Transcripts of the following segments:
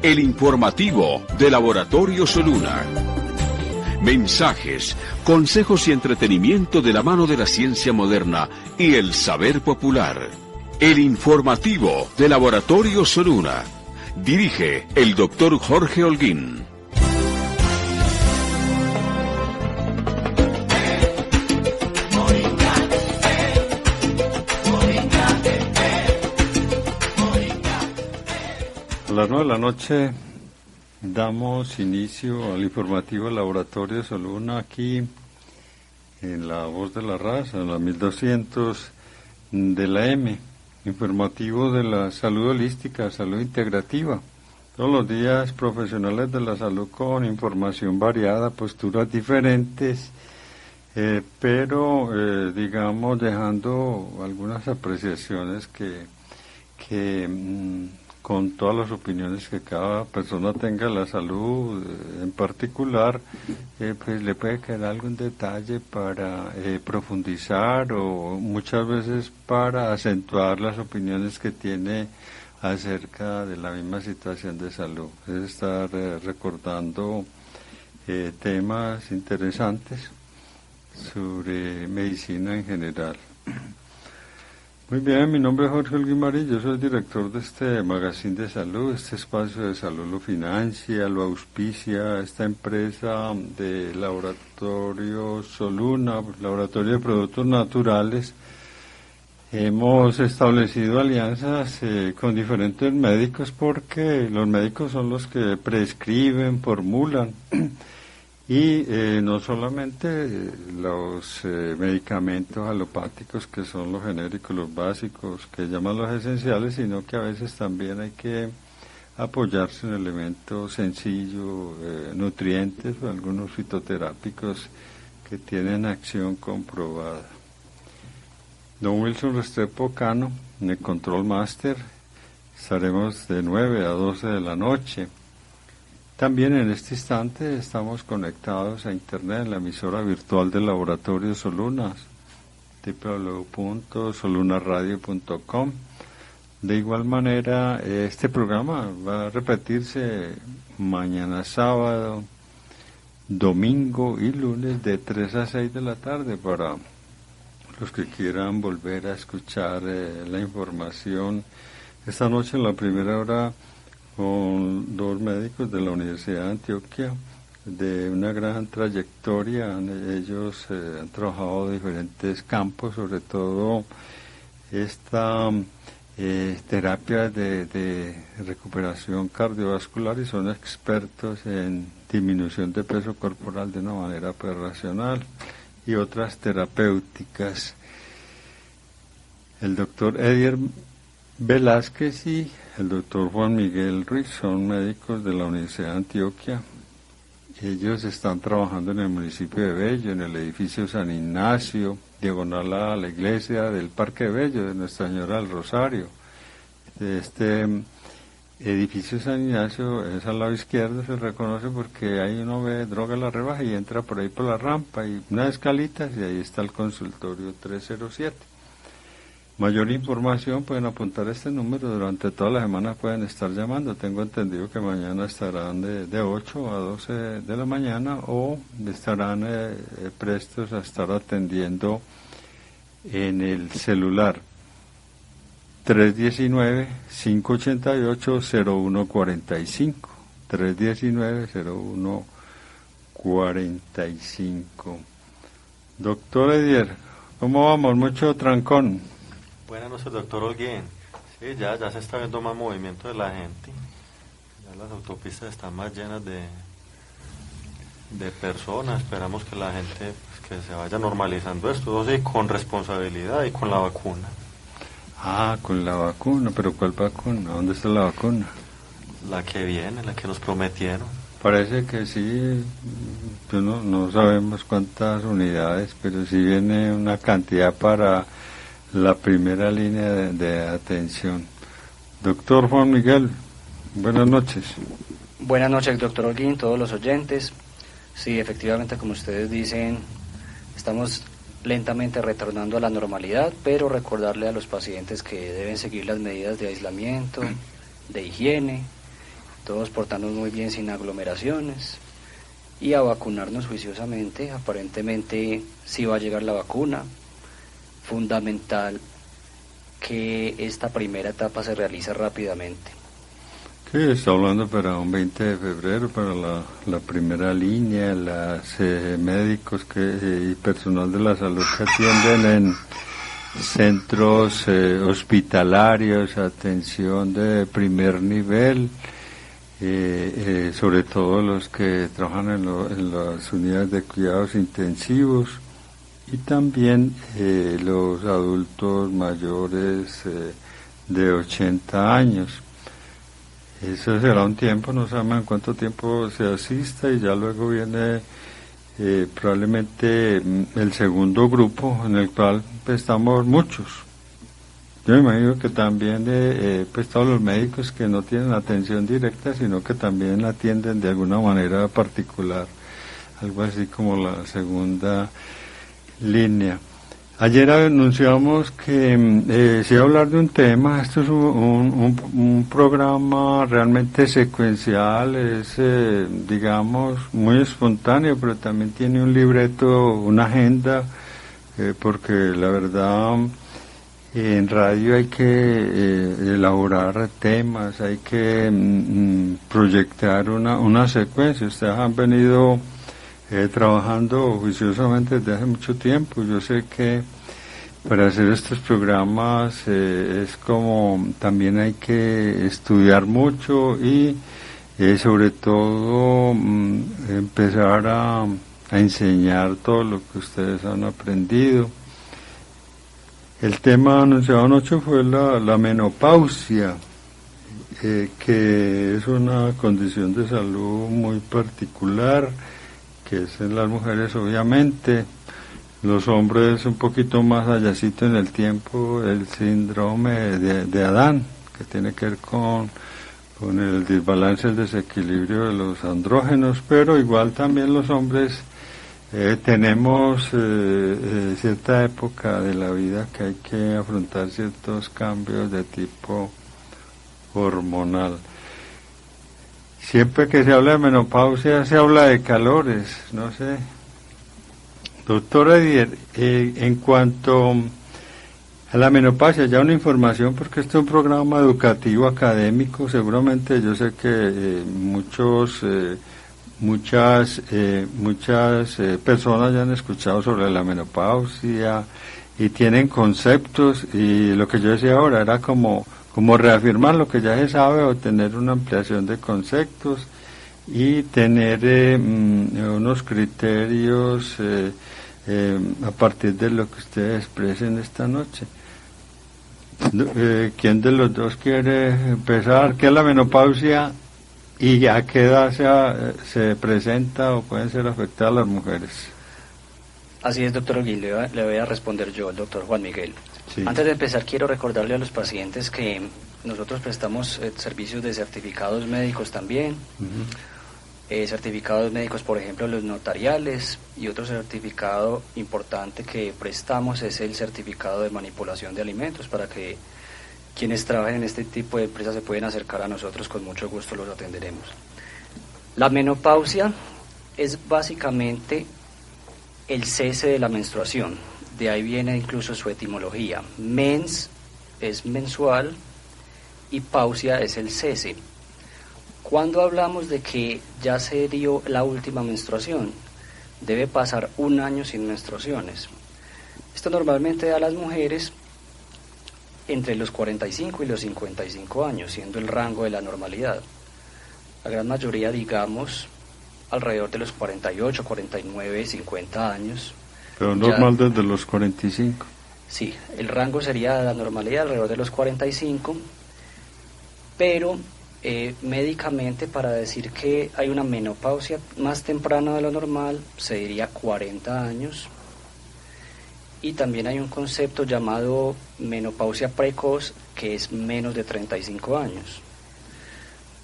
el informativo de Laboratorio Soluna. Mensajes, consejos y entretenimiento de la mano de la ciencia moderna y el saber popular. El informativo de Laboratorio Soluna. Dirige el doctor Jorge Holguín. A las 9 de la noche damos inicio al informativo Laboratorio Soluna aquí en La Voz de la Raza, en la 1200 de la M, informativo de la salud holística, salud integrativa. Todos los días profesionales de la salud con información variada, posturas diferentes, pero digamos dejando algunas apreciaciones que con todas las opiniones que cada persona tenga de la salud en particular, pues le puede quedar algún detalle para profundizar o muchas veces para acentuar las opiniones que tiene acerca de la misma situación de salud. Es estar recordando temas interesantes sobre medicina en general. Muy bien, mi nombre es Jorge Holguín Marín, yo soy el director de este magazine de salud. Este espacio de salud lo financia, lo auspicia esta empresa de Laboratorio Soluna, Laboratorio de Productos Naturales. Hemos establecido alianzas con diferentes médicos porque los médicos son los que prescriben, formulan y no solamente los medicamentos alopáticos, que son los genéricos, los básicos, que llaman los esenciales, sino que a veces también hay que apoyarse en elementos sencillos, nutrientes o algunos fitoterápicos que tienen acción comprobada. Don Wilson Restrepo Cano, en el Control Master, estaremos de 9 a 12 de la noche. También en este instante estamos conectados a Internet en la emisora virtual del Laboratorio Soluna, www.solunaradio.com. De igual manera, este programa va a repetirse mañana sábado, domingo y lunes de 3 a 6 de la tarde para los que quieran volver a escuchar la información. Esta noche en la primera hora con dos médicos de la Universidad de Antioquia, de una gran trayectoria. Ellos han trabajado en diferentes campos, sobre todo esta terapia de recuperación cardiovascular, y son expertos en disminución de peso corporal de una manera racional y otras terapéuticas. El doctor Edier Velázquez y el doctor Juan Miguel Ruiz son médicos de la Universidad de Antioquia. Ellos están trabajando en el municipio de Bello, en el edificio San Ignacio, diagonal a la iglesia del Parque Bello de Nuestra Señora del Rosario. Este edificio San Ignacio es al lado izquierdo, se reconoce porque ahí uno ve Droga La Rebaja y entra por ahí por la rampa y unas escalitas y ahí está el consultorio 307. Mayor información pueden apuntar este número, durante toda la semana pueden estar llamando. Tengo entendido que mañana estarán de 8 a 12 de la mañana o estarán prestos a estar atendiendo en el celular 319-588-0145, 319-0145. Doctor Edier, ¿cómo vamos? Mucho trancón. Buenas noches, doctor Holguín. Sí, ya se está viendo más movimiento de la gente. Ya las autopistas están más llenas de personas. Esperamos que la gente que se vaya normalizando esto, sí, con responsabilidad y con la vacuna. Ah, con la vacuna, pero ¿cuál vacuna? ¿Dónde está la vacuna? La que viene, la que nos prometieron. Parece que sí, no sabemos cuántas unidades, pero sí viene una cantidad para la primera línea de atención. Doctor Juan Miguel, buenas noches. Buenas noches, doctor Holguín, todos los oyentes. Sí, efectivamente, como ustedes dicen, estamos lentamente retornando a la normalidad, pero recordarle a los pacientes que deben seguir las medidas de aislamiento, de higiene, todos portarnos muy bien sin aglomeraciones y a vacunarnos juiciosamente. Aparentemente sí va a llegar la vacuna. Fundamental que esta primera etapa se realice rápidamente. Sí, está hablando para un 20 de febrero, para la primera línea, los médicos y personal de la salud que atienden en centros hospitalarios, atención de primer nivel, sobre todo los que trabajan en las unidades de cuidados intensivos, y también los adultos mayores de 80 años. Eso será un tiempo, no sabemos en cuánto tiempo se asista, y ya luego viene probablemente el segundo grupo, en el cual pues, estamos muchos. Yo me imagino que también pues todos los médicos que no tienen atención directa, sino que también atienden de alguna manera particular, algo así como la segunda línea. Ayer anunciamos que se iba a hablar de un tema. Esto es un programa realmente secuencial, es digamos muy espontáneo, pero también tiene un libreto, una agenda, porque la verdad en radio hay que elaborar temas, hay que proyectar una secuencia. Ustedes han venido trabajando juiciosamente desde hace mucho tiempo. Yo sé que para hacer estos programas es como también hay que estudiar mucho y sobre todo empezar a enseñar todo lo que ustedes han aprendido. El tema anunciado anoche fue la menopausia, que es una condición de salud muy particular, que es en las mujeres obviamente. Los hombres un poquito más allácito en el tiempo, el síndrome de Adán, que tiene que ver con el desbalance, el desequilibrio de los andrógenos, pero igual también los hombres tenemos cierta época de la vida que hay que afrontar ciertos cambios de tipo hormonal. Siempre que se habla de menopausia se habla de calores, no sé. Doctora Edier, en cuanto a la menopausia, ya una información, porque este es un programa educativo, académico, seguramente yo sé que muchas personas ya han escuchado sobre la menopausia y tienen conceptos, y lo que yo decía ahora era como reafirmar lo que ya se sabe, o tener una ampliación de conceptos y tener unos criterios a partir de lo que ustedes expresen esta noche. ¿Quién de los dos quiere empezar? ¿Qué es la menopausia y a qué edad se presenta o pueden ser afectadas las mujeres? Así es, doctor Olguín, le voy a responder yo, el doctor Juan Miguel. Sí. Antes de empezar, quiero recordarle a los pacientes que nosotros prestamos servicios de certificados médicos también. Certificados médicos, por ejemplo, los notariales, y otro certificado importante que prestamos es el certificado de manipulación de alimentos, para que quienes trabajen en este tipo de empresas se pueden acercar a nosotros, con mucho gusto los atenderemos. La menopausia es básicamente el cese de la menstruación, de ahí viene incluso su etimología. Mens es mensual y pausia es el cese. Cuando hablamos de que ya se dio la última menstruación, debe pasar un año sin menstruaciones. Esto normalmente da a las mujeres entre los 45 y los 55 años, siendo el rango de la normalidad. La gran mayoría, digamos, alrededor de los 48, 49, 50 años. Pero normal ya, desde los 45. Sí, el rango sería de la normalidad alrededor de los 45, pero médicamente, para decir que hay una menopausia más temprana de lo normal, se diría 40 años. Y también hay un concepto llamado menopausia precoz, que es menos de 35 años.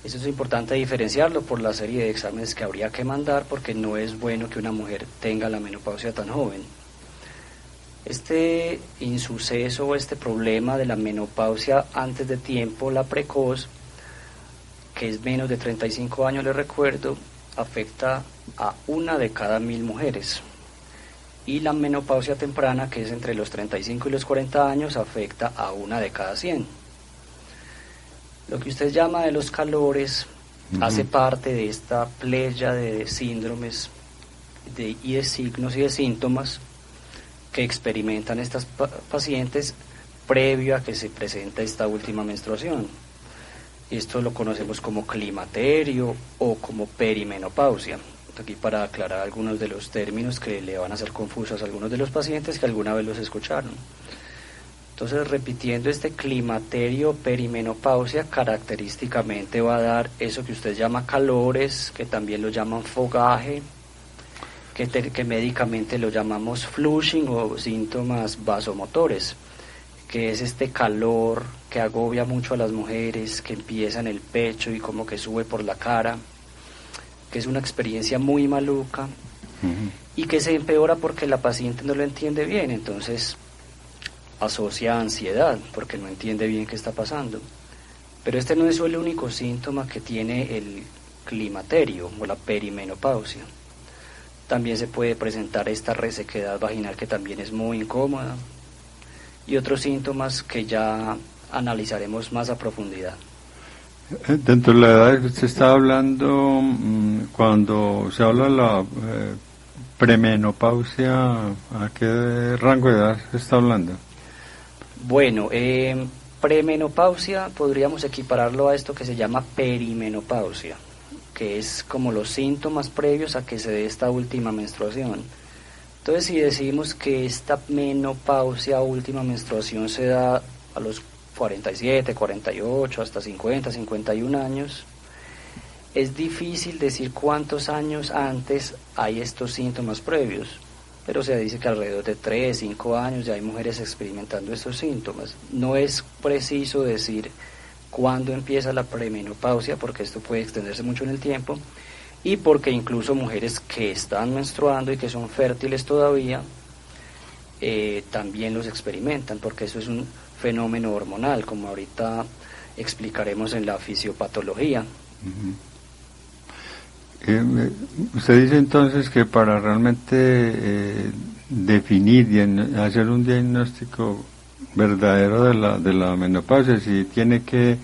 Eso es importante diferenciarlo por la serie de exámenes que habría que mandar, porque no es bueno que una mujer tenga la menopausia tan joven. Este insuceso o este problema de la menopausia antes de tiempo, la precoz, que es menos de 35 años, les recuerdo, afecta a 1 de cada 1000 mujeres. Y la menopausia temprana, que es entre los 35 y los 40 años, afecta a 1 de cada 100. Lo que usted llama de los calores hace parte de esta playa de síndromes y de signos y de síntomas que experimentan estas pacientes previo a que se presente esta última menstruación. Esto lo conocemos como climaterio o como perimenopausia. Aquí para aclarar algunos de los términos que le van a hacer confusos a algunos de los pacientes que alguna vez los escucharon. Entonces, repitiendo, este climaterio perimenopausia característicamente va a dar eso que usted llama calores, que también lo llaman fogaje, que médicamente lo llamamos flushing o síntomas vasomotores, que es este calor que agobia mucho a las mujeres, que empieza en el pecho y como que sube por la cara, que es una experiencia muy maluca y que se empeora porque la paciente no lo entiende bien, entonces asocia ansiedad porque no entiende bien qué está pasando. Pero este no es el único síntoma que tiene el climaterio o la perimenopausia. También se puede presentar esta resequedad vaginal que también es muy incómoda y otros síntomas que ya analizaremos más a profundidad. Dentro de la edad que usted está hablando, cuando se habla de la premenopausia, ¿a qué rango de edad se está hablando? Bueno, premenopausia podríamos equipararlo a esto que se llama perimenopausia, que es como los síntomas previos a que se dé esta última menstruación. Entonces, si decimos que esta menopausia, última menstruación, se da a los 47, 48, hasta 50, 51 años, es difícil decir cuántos años antes hay estos síntomas previos, pero se dice que alrededor de 3, 5 años ya hay mujeres experimentando estos síntomas. No es preciso decir cuándo empieza la premenopausia, porque esto puede extenderse mucho en el tiempo, y porque incluso mujeres que están menstruando y que son fértiles todavía, también los experimentan, porque eso es un fenómeno hormonal, como ahorita explicaremos en la fisiopatología. Usted dice entonces que para realmente definir y hacer un diagnóstico verdadero de la menopausia, si tiene que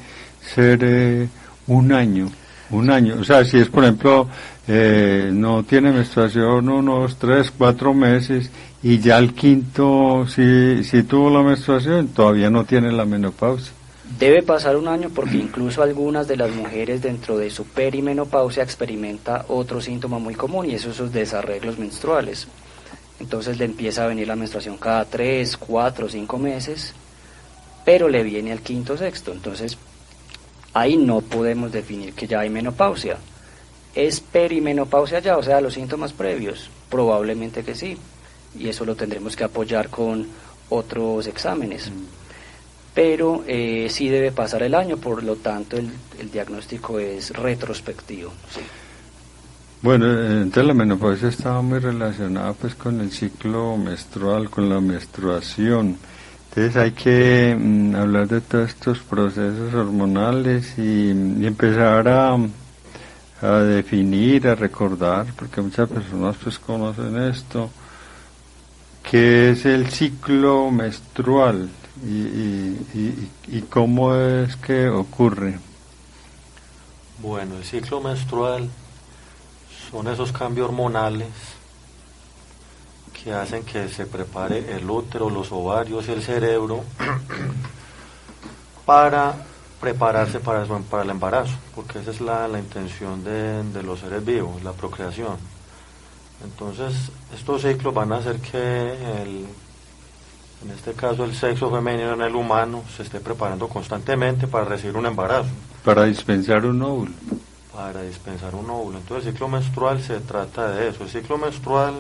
ser un año, o sea, si es por ejemplo no tiene menstruación unos 3, 4 meses y ya al quinto si tuvo la menstruación, todavía no tiene la menopausia. Debe pasar un año porque incluso algunas de las mujeres dentro de su perimenopausia experimenta otro síntoma muy común y esos desarreglos menstruales. Entonces le empieza a venir la menstruación cada 3, 4, 5 meses, pero le viene al quinto, sexto. Entonces ahí no podemos definir que ya hay menopausia. ¿Es perimenopausia ya, o sea, los síntomas previos? Probablemente que sí, y eso lo tendremos que apoyar con otros exámenes. Pero sí debe pasar el año, por lo tanto el diagnóstico es retrospectivo. Sí. Bueno, entonces la menopausia estaba muy relacionada pues con el ciclo menstrual, con la menstruación. Entonces hay que hablar de todos estos procesos hormonales y empezar a definir, a recordar, porque muchas personas pues conocen esto, que es el ciclo menstrual y cómo es que ocurre. Bueno, el ciclo menstrual son esos cambios hormonales que hacen que se prepare el útero, los ovarios y el cerebro para prepararse para el embarazo, porque esa es la intención de los seres vivos, la procreación. Entonces, estos ciclos van a hacer que en este caso el sexo femenino en el humano se esté preparando constantemente para recibir un embarazo. Para dispensar un óvulo. Entonces el ciclo menstrual se trata de eso. El ciclo menstrual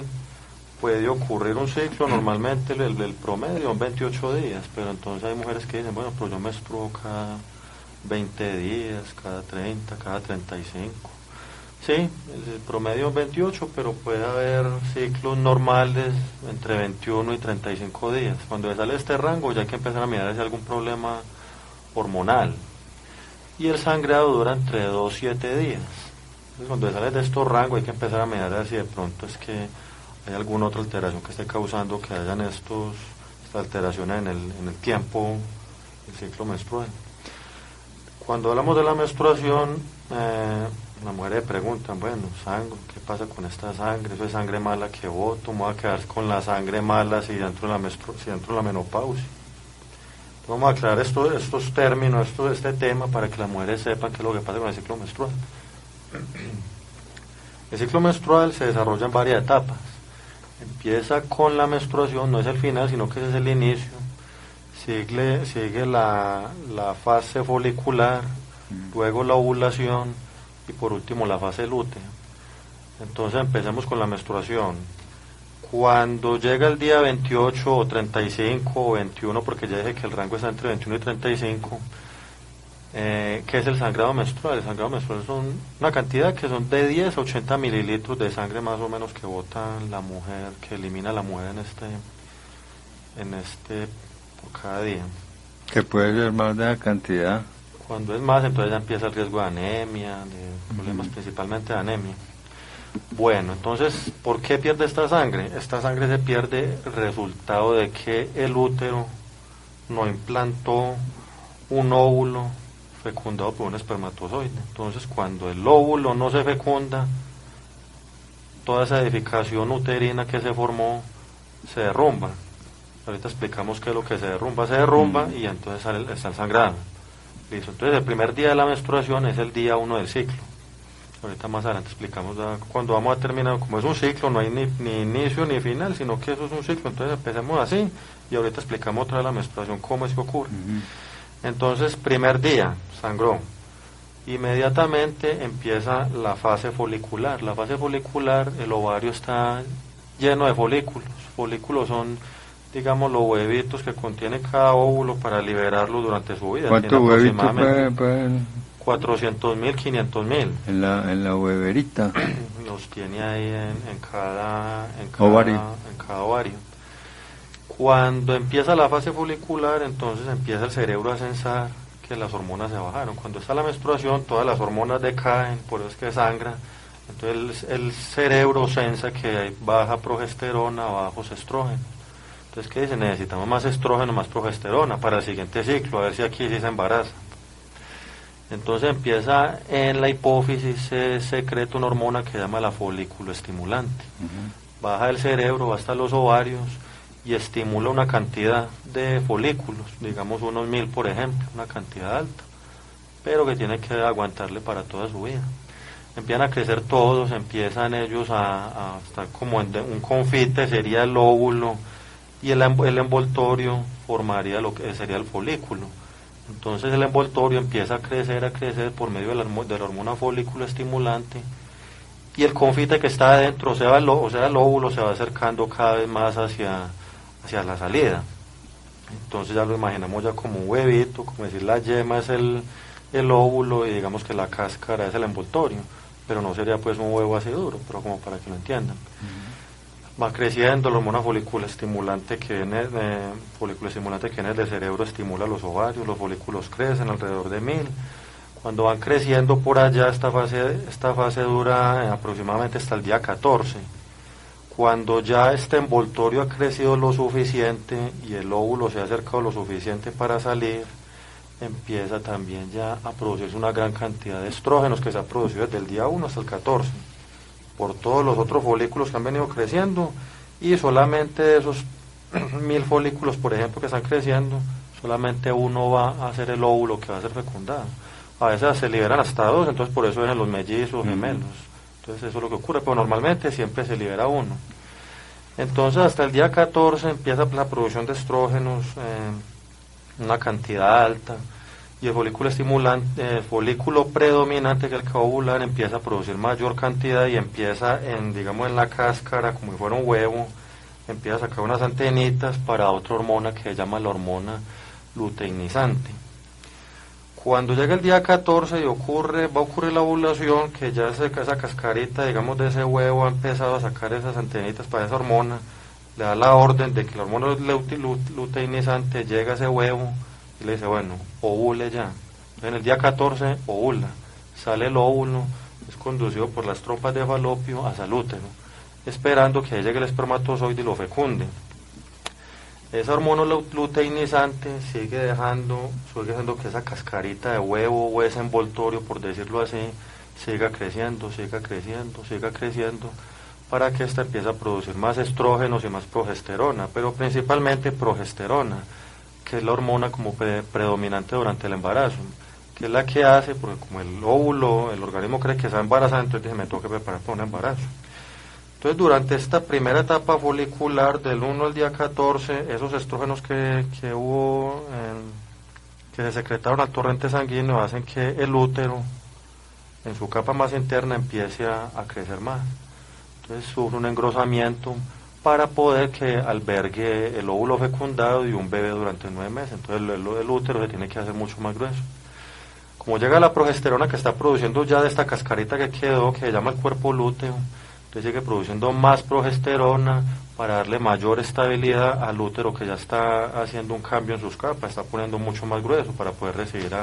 puede ocurrir un ciclo, normalmente el promedio son 28 días, pero entonces hay mujeres que dicen, bueno, pues yo menstruo cada 20 días, cada 30, cada 35. Sí, el promedio es 28, pero puede haber ciclos normales entre 21 y 35 días. Cuando sale este rango ya hay que empezar a mirar si hay algún problema hormonal. y el sangrado dura entre 2 y 7 días. Entonces, cuando sale de estos rangos hay que empezar a mirar a ver si de pronto es que hay alguna otra alteración que esté causando que hayan estas alteraciones en el tiempo del ciclo menstrual. Cuando hablamos de la menstruación, las mujeres preguntan, bueno, sangre, ¿qué pasa con esta sangre? ¿Eso es sangre mala que boto? ¿Me voy a quedar con la sangre mala si entro en la menopausia? Vamos a aclarar estos términos, este tema, para que las mujeres sepan qué es lo que pasa con el ciclo menstrual. El ciclo menstrual se desarrolla en varias etapas. Empieza con la menstruación, no es el final, sino que ese es el inicio. Sigue la fase folicular, luego la ovulación y por último la fase lútea. Entonces empecemos con la menstruación. Cuando llega el día 28 o 35 o 21, porque ya dije que el rango está entre 21 y 35, ¿qué es el sangrado menstrual? El sangrado menstrual son una cantidad que son de 10 a 80 mililitros de sangre más o menos que bota la mujer, que elimina la mujer por cada día. Que puede ser más de la cantidad. Cuando es más, entonces ya empieza el riesgo de anemia, de problemas principalmente de anemia. Bueno, entonces, ¿por qué pierde esta sangre? Esta sangre se pierde resultado de que el útero no implantó un óvulo fecundado por un espermatozoide. Entonces, cuando el óvulo no se fecunda, toda esa edificación uterina que se formó se derrumba. Ahorita explicamos qué es lo que se derrumba y entonces está el sangrado. Listo. Entonces, el primer día de la menstruación es el día 1 del ciclo. Ahorita más adelante explicamos cuando vamos a terminar. Como es un ciclo, no hay ni inicio ni final, sino que eso es un ciclo. Entonces empecemos así y ahorita explicamos otra vez la menstruación, cómo es que ocurre. Entonces, primer día, sangró. Inmediatamente empieza la fase folicular. La fase folicular, el ovario está lleno de folículos. Folículos son, digamos, los huevitos que contiene cada óvulo para liberarlos durante su vida. ¿Cuántos huevitos pueden? 400.000, 500.000. En la hueverita. Los tiene ahí en cada ovario. Cuando empieza la fase folicular, entonces empieza el cerebro a censar que las hormonas se bajaron. Cuando está la menstruación, todas las hormonas decaen, por eso es que sangra. Entonces el cerebro sensa que hay baja progesterona, bajos estrógenos. Entonces, ¿qué dice? Necesitamos más estrógeno, más progesterona para el siguiente ciclo, a ver si aquí sí se embaraza. Entonces empieza en la hipófisis, se secreta una hormona que se llama la folículo estimulante. Baja del cerebro, va hasta los ovarios y estimula una cantidad de folículos, digamos unos 1000 por ejemplo, una cantidad alta, pero que tiene que aguantarle para toda su vida. Empiezan a crecer todos, empiezan ellos a estar como en un confite, sería el óvulo, y el envoltorio formaría lo que sería el folículo. Entonces el envoltorio empieza a crecer por medio de la hormona folículo estimulante, y el confite que está adentro, o sea el óvulo, se va acercando cada vez más hacia la salida. Entonces ya lo imaginamos ya como un huevito, como decir, la yema es el óvulo y digamos que la cáscara es el envoltorio, pero no sería pues un huevo así duro, pero como para que lo entiendan. Va creciendo, la hormona folículo estimulante que viene del cerebro estimula los ovarios, los folículos crecen alrededor de 1000. Cuando van creciendo por allá, esta fase dura aproximadamente hasta el día 14. Cuando ya este envoltorio ha crecido lo suficiente y el óvulo se ha acercado lo suficiente para salir, empieza también ya a producirse una gran cantidad de estrógenos que se ha producido desde el día 1 hasta el 14, por todos los otros folículos que han venido creciendo, y solamente de esos 1000 folículos, por ejemplo, que están creciendo, solamente uno va a ser el óvulo que va a ser fecundado. A veces se liberan hasta 2, entonces por eso vienen los mellizos, gemelos. Entonces eso es lo que ocurre, pero normalmente siempre se libera uno. Entonces hasta el día 14 empieza la producción de estrógenos, una cantidad alta, y el folículo estimulante, el folículo predominante, que es el que va a ovular, empieza a producir mayor cantidad y empieza digamos en la cáscara, como si fuera un huevo, empieza a sacar unas antenitas para otra hormona que se llama la hormona luteinizante. Cuando llega el día 14 y va a ocurrir la ovulación, que ya esa cascarita, digamos, de ese huevo ha empezado a sacar esas antenitas para esa hormona, le da la orden de que la hormona luteinizante llega a ese huevo y le dice, bueno, ovule ya. Entonces en el día 14 ovula, sale el óvulo, es conducido por las trompas de falopio hacia el útero, esperando que ahí llegue el espermatozoide y lo fecunde. Esa hormona luteinizante sigue haciendo que esa cascarita de huevo o ese envoltorio, por decirlo así, siga creciendo, para que ésta empiece a producir más estrógenos y más progesterona, pero principalmente progesterona, que es la hormona como predominante durante el embarazo, que es la que hace, porque como el óvulo, el organismo cree que está embarazado, entonces dice, me tengo que preparar para un embarazo. Entonces durante esta primera etapa folicular, del 1 al día 14, esos estrógenos que hubo, que se secretaron al torrente sanguíneo, hacen que el útero, en su capa más interna, empiece a crecer más. Entonces sufre un engrosamiento para poder que albergue el óvulo fecundado y un bebé durante 9 meses. Entonces el útero se tiene que hacer mucho más grueso. Como llega la progesterona que está produciendo ya de esta cascarita que quedó, que se llama el cuerpo lúteo, entonces sigue produciendo más progesterona para darle mayor estabilidad al útero, que ya está haciendo un cambio en sus capas, está poniendo mucho más grueso para poder recibir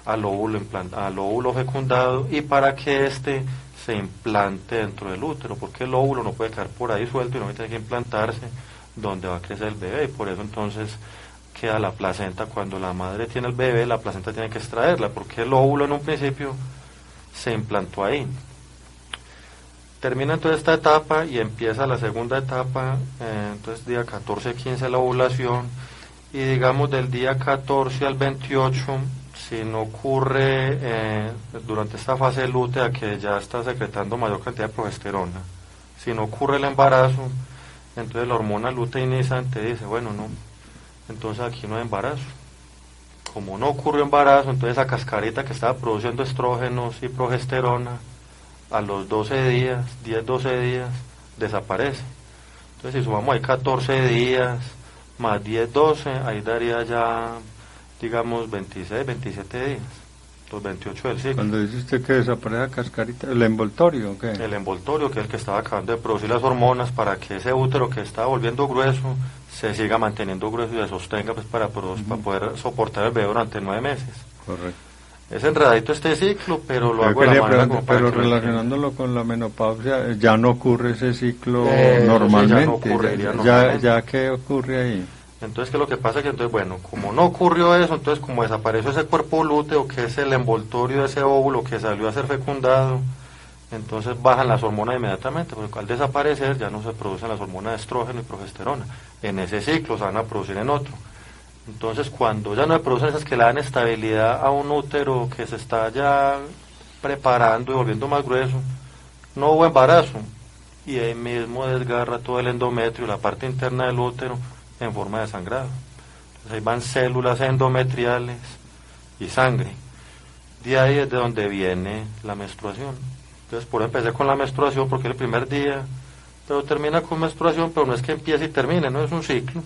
al óvulo fecundado y para que éste se implante dentro del útero, porque el óvulo no puede quedar por ahí suelto y no tiene que implantarse donde va a crecer el bebé, y por eso entonces queda la placenta. Cuando la madre tiene el bebé, la placenta tiene que extraerla, porque el óvulo en un principio se implantó ahí. Termina entonces esta etapa y empieza la segunda etapa, entonces día 14-15 la ovulación, y digamos del día 14 al 28, si no ocurre durante esta fase lútea, que ya está secretando mayor cantidad de progesterona, si no ocurre el embarazo, entonces la hormona luteinizante dice, bueno, no, entonces aquí no hay embarazo. Como no ocurrió embarazo, entonces esa cascarita que estaba produciendo estrógenos y progesterona, a los 12 días, 10-12 días, desaparece. Entonces si sumamos ahí 14 días más 10-12, ahí daría ya, digamos, 26-27 días, los 28 del ciclo. Cuando dice usted que desaparece la cascarita, ¿el envoltorio o qué? El envoltorio, que es el que estaba acabando de producir las hormonas para que ese útero que estaba volviendo grueso se siga manteniendo grueso y se sostenga, pues para poder soportar el bebé durante 9 meses. Correcto. Es enredadito este ciclo, pero lo hago de la manera como para pero relacionándolo con la menopausia, ya no ocurre ese ciclo normalmente. Ya ¿qué ocurre ahí? Entonces, ¿qué es lo que pasa? Que entonces, bueno, como no ocurrió eso, entonces como desapareció ese cuerpo lúteo, que es el envoltorio de ese óvulo que salió a ser fecundado, entonces bajan las hormonas inmediatamente, porque al desaparecer ya no se producen las hormonas de estrógeno y progesterona. En ese ciclo se van a producir en otro. Entonces, cuando ya no se producen esas que le dan estabilidad a un útero que se está ya preparando y volviendo más grueso, no hubo embarazo, y ahí mismo desgarra todo el endometrio, la parte interna del útero, en forma de sangrado. Entonces ahí van células endometriales y sangre. De ahí es de donde viene la menstruación. Entonces, por eso empecé con la menstruación, porque es el primer día, pero termina con menstruación, pero no es que empiece y termine, no es un ciclo.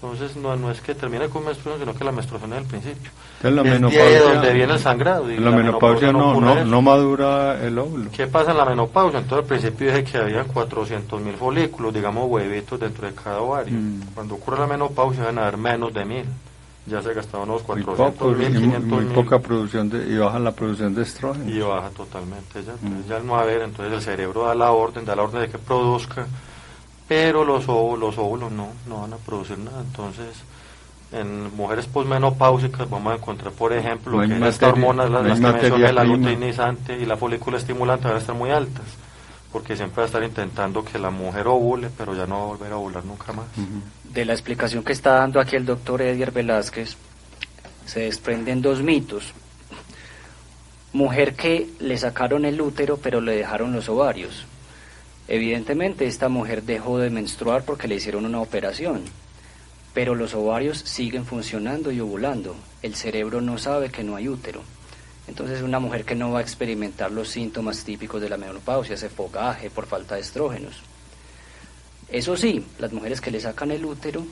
Entonces no es que termine con menstruación, sino que la menstruación es el principio. Entonces la menopausia, de donde viene el sangrado. Y la menopausia no madura el óvulo. ¿Qué pasa en la menopausia? Entonces al principio dije que habían 400.000 folículos, digamos huevitos dentro de cada ovario. Cuando ocurre la menopausia van a haber menos de 1.000. Ya se gastaban unos 400.000, 500.000. Muy poca producción y baja la producción de estrógeno. Y baja totalmente ya. Entonces ya al no haber, entonces el cerebro da la orden de que produzca, pero los óvulos no van a producir nada. Entonces, en mujeres posmenopáusicas vamos a encontrar, por ejemplo, que estas hormonas, las que mencioné, la luteinizante y la folícula estimulante, van a estar muy altas, porque siempre va a estar intentando que la mujer ovule, pero ya no va a volver a ovular nunca más. De la explicación que está dando aquí el doctor Edier Velázquez, se desprenden 2 mitos. Mujer que le sacaron el útero, pero le dejaron los ovarios. Evidentemente esta mujer dejó de menstruar porque le hicieron una operación, pero los ovarios siguen funcionando y ovulando. El cerebro no sabe que no hay útero. Entonces es una mujer que no va a experimentar los síntomas típicos de la menopausia, ese fogaje por falta de estrógenos. Eso sí, las mujeres que le sacan el útero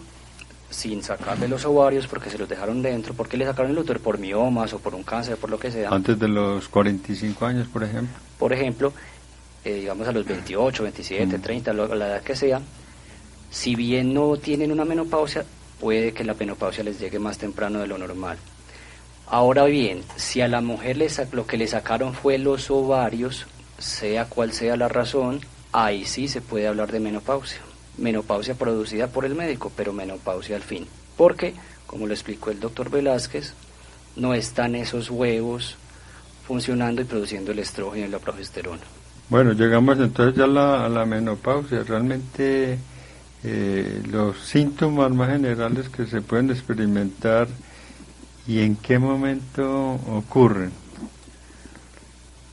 sin sacarle los ovarios porque se los dejaron dentro, ¿por qué le sacaron el útero? Por miomas o por un cáncer, por lo que sea. Antes de los 45 años, por ejemplo. Por ejemplo, digamos a los 28, 27, 30, la edad que sea, si bien no tienen una menopausia, puede que la menopausia les llegue más temprano de lo normal. Ahora bien, si a la mujer lo que le sacaron fue los ovarios, sea cual sea la razón, ahí sí se puede hablar de menopausia. Menopausia producida por el médico, pero menopausia al fin. Porque, como lo explicó el doctor Velázquez, no están esos huevos funcionando y produciendo el estrógeno y la progesterona. Bueno, llegamos entonces ya a la menopausia. Realmente los síntomas más generales que se pueden experimentar y en qué momento ocurren.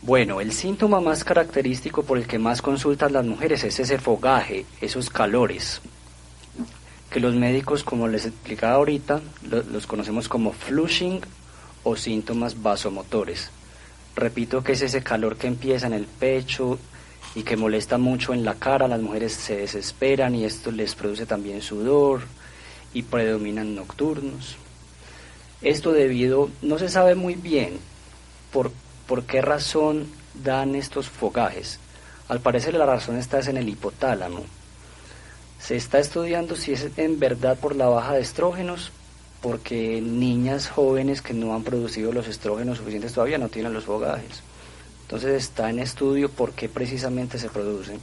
Bueno, el síntoma más característico por el que más consultan las mujeres es ese fogaje, esos calores, que los médicos, como les explicaba ahorita, los conocemos como flushing o síntomas vasomotores. Repito que es ese calor que empieza en el pecho y que molesta mucho en la cara, las mujeres se desesperan y esto les produce también sudor y predominan nocturnos. Esto debido, no se sabe muy bien por qué razón dan estos fogajes. Al parecer la razón está en el hipotálamo. Se está estudiando si es en verdad por la baja de estrógenos, porque niñas jóvenes que no han producido los estrógenos suficientes todavía no tienen los fogajes. Entonces está en estudio por qué precisamente se producen.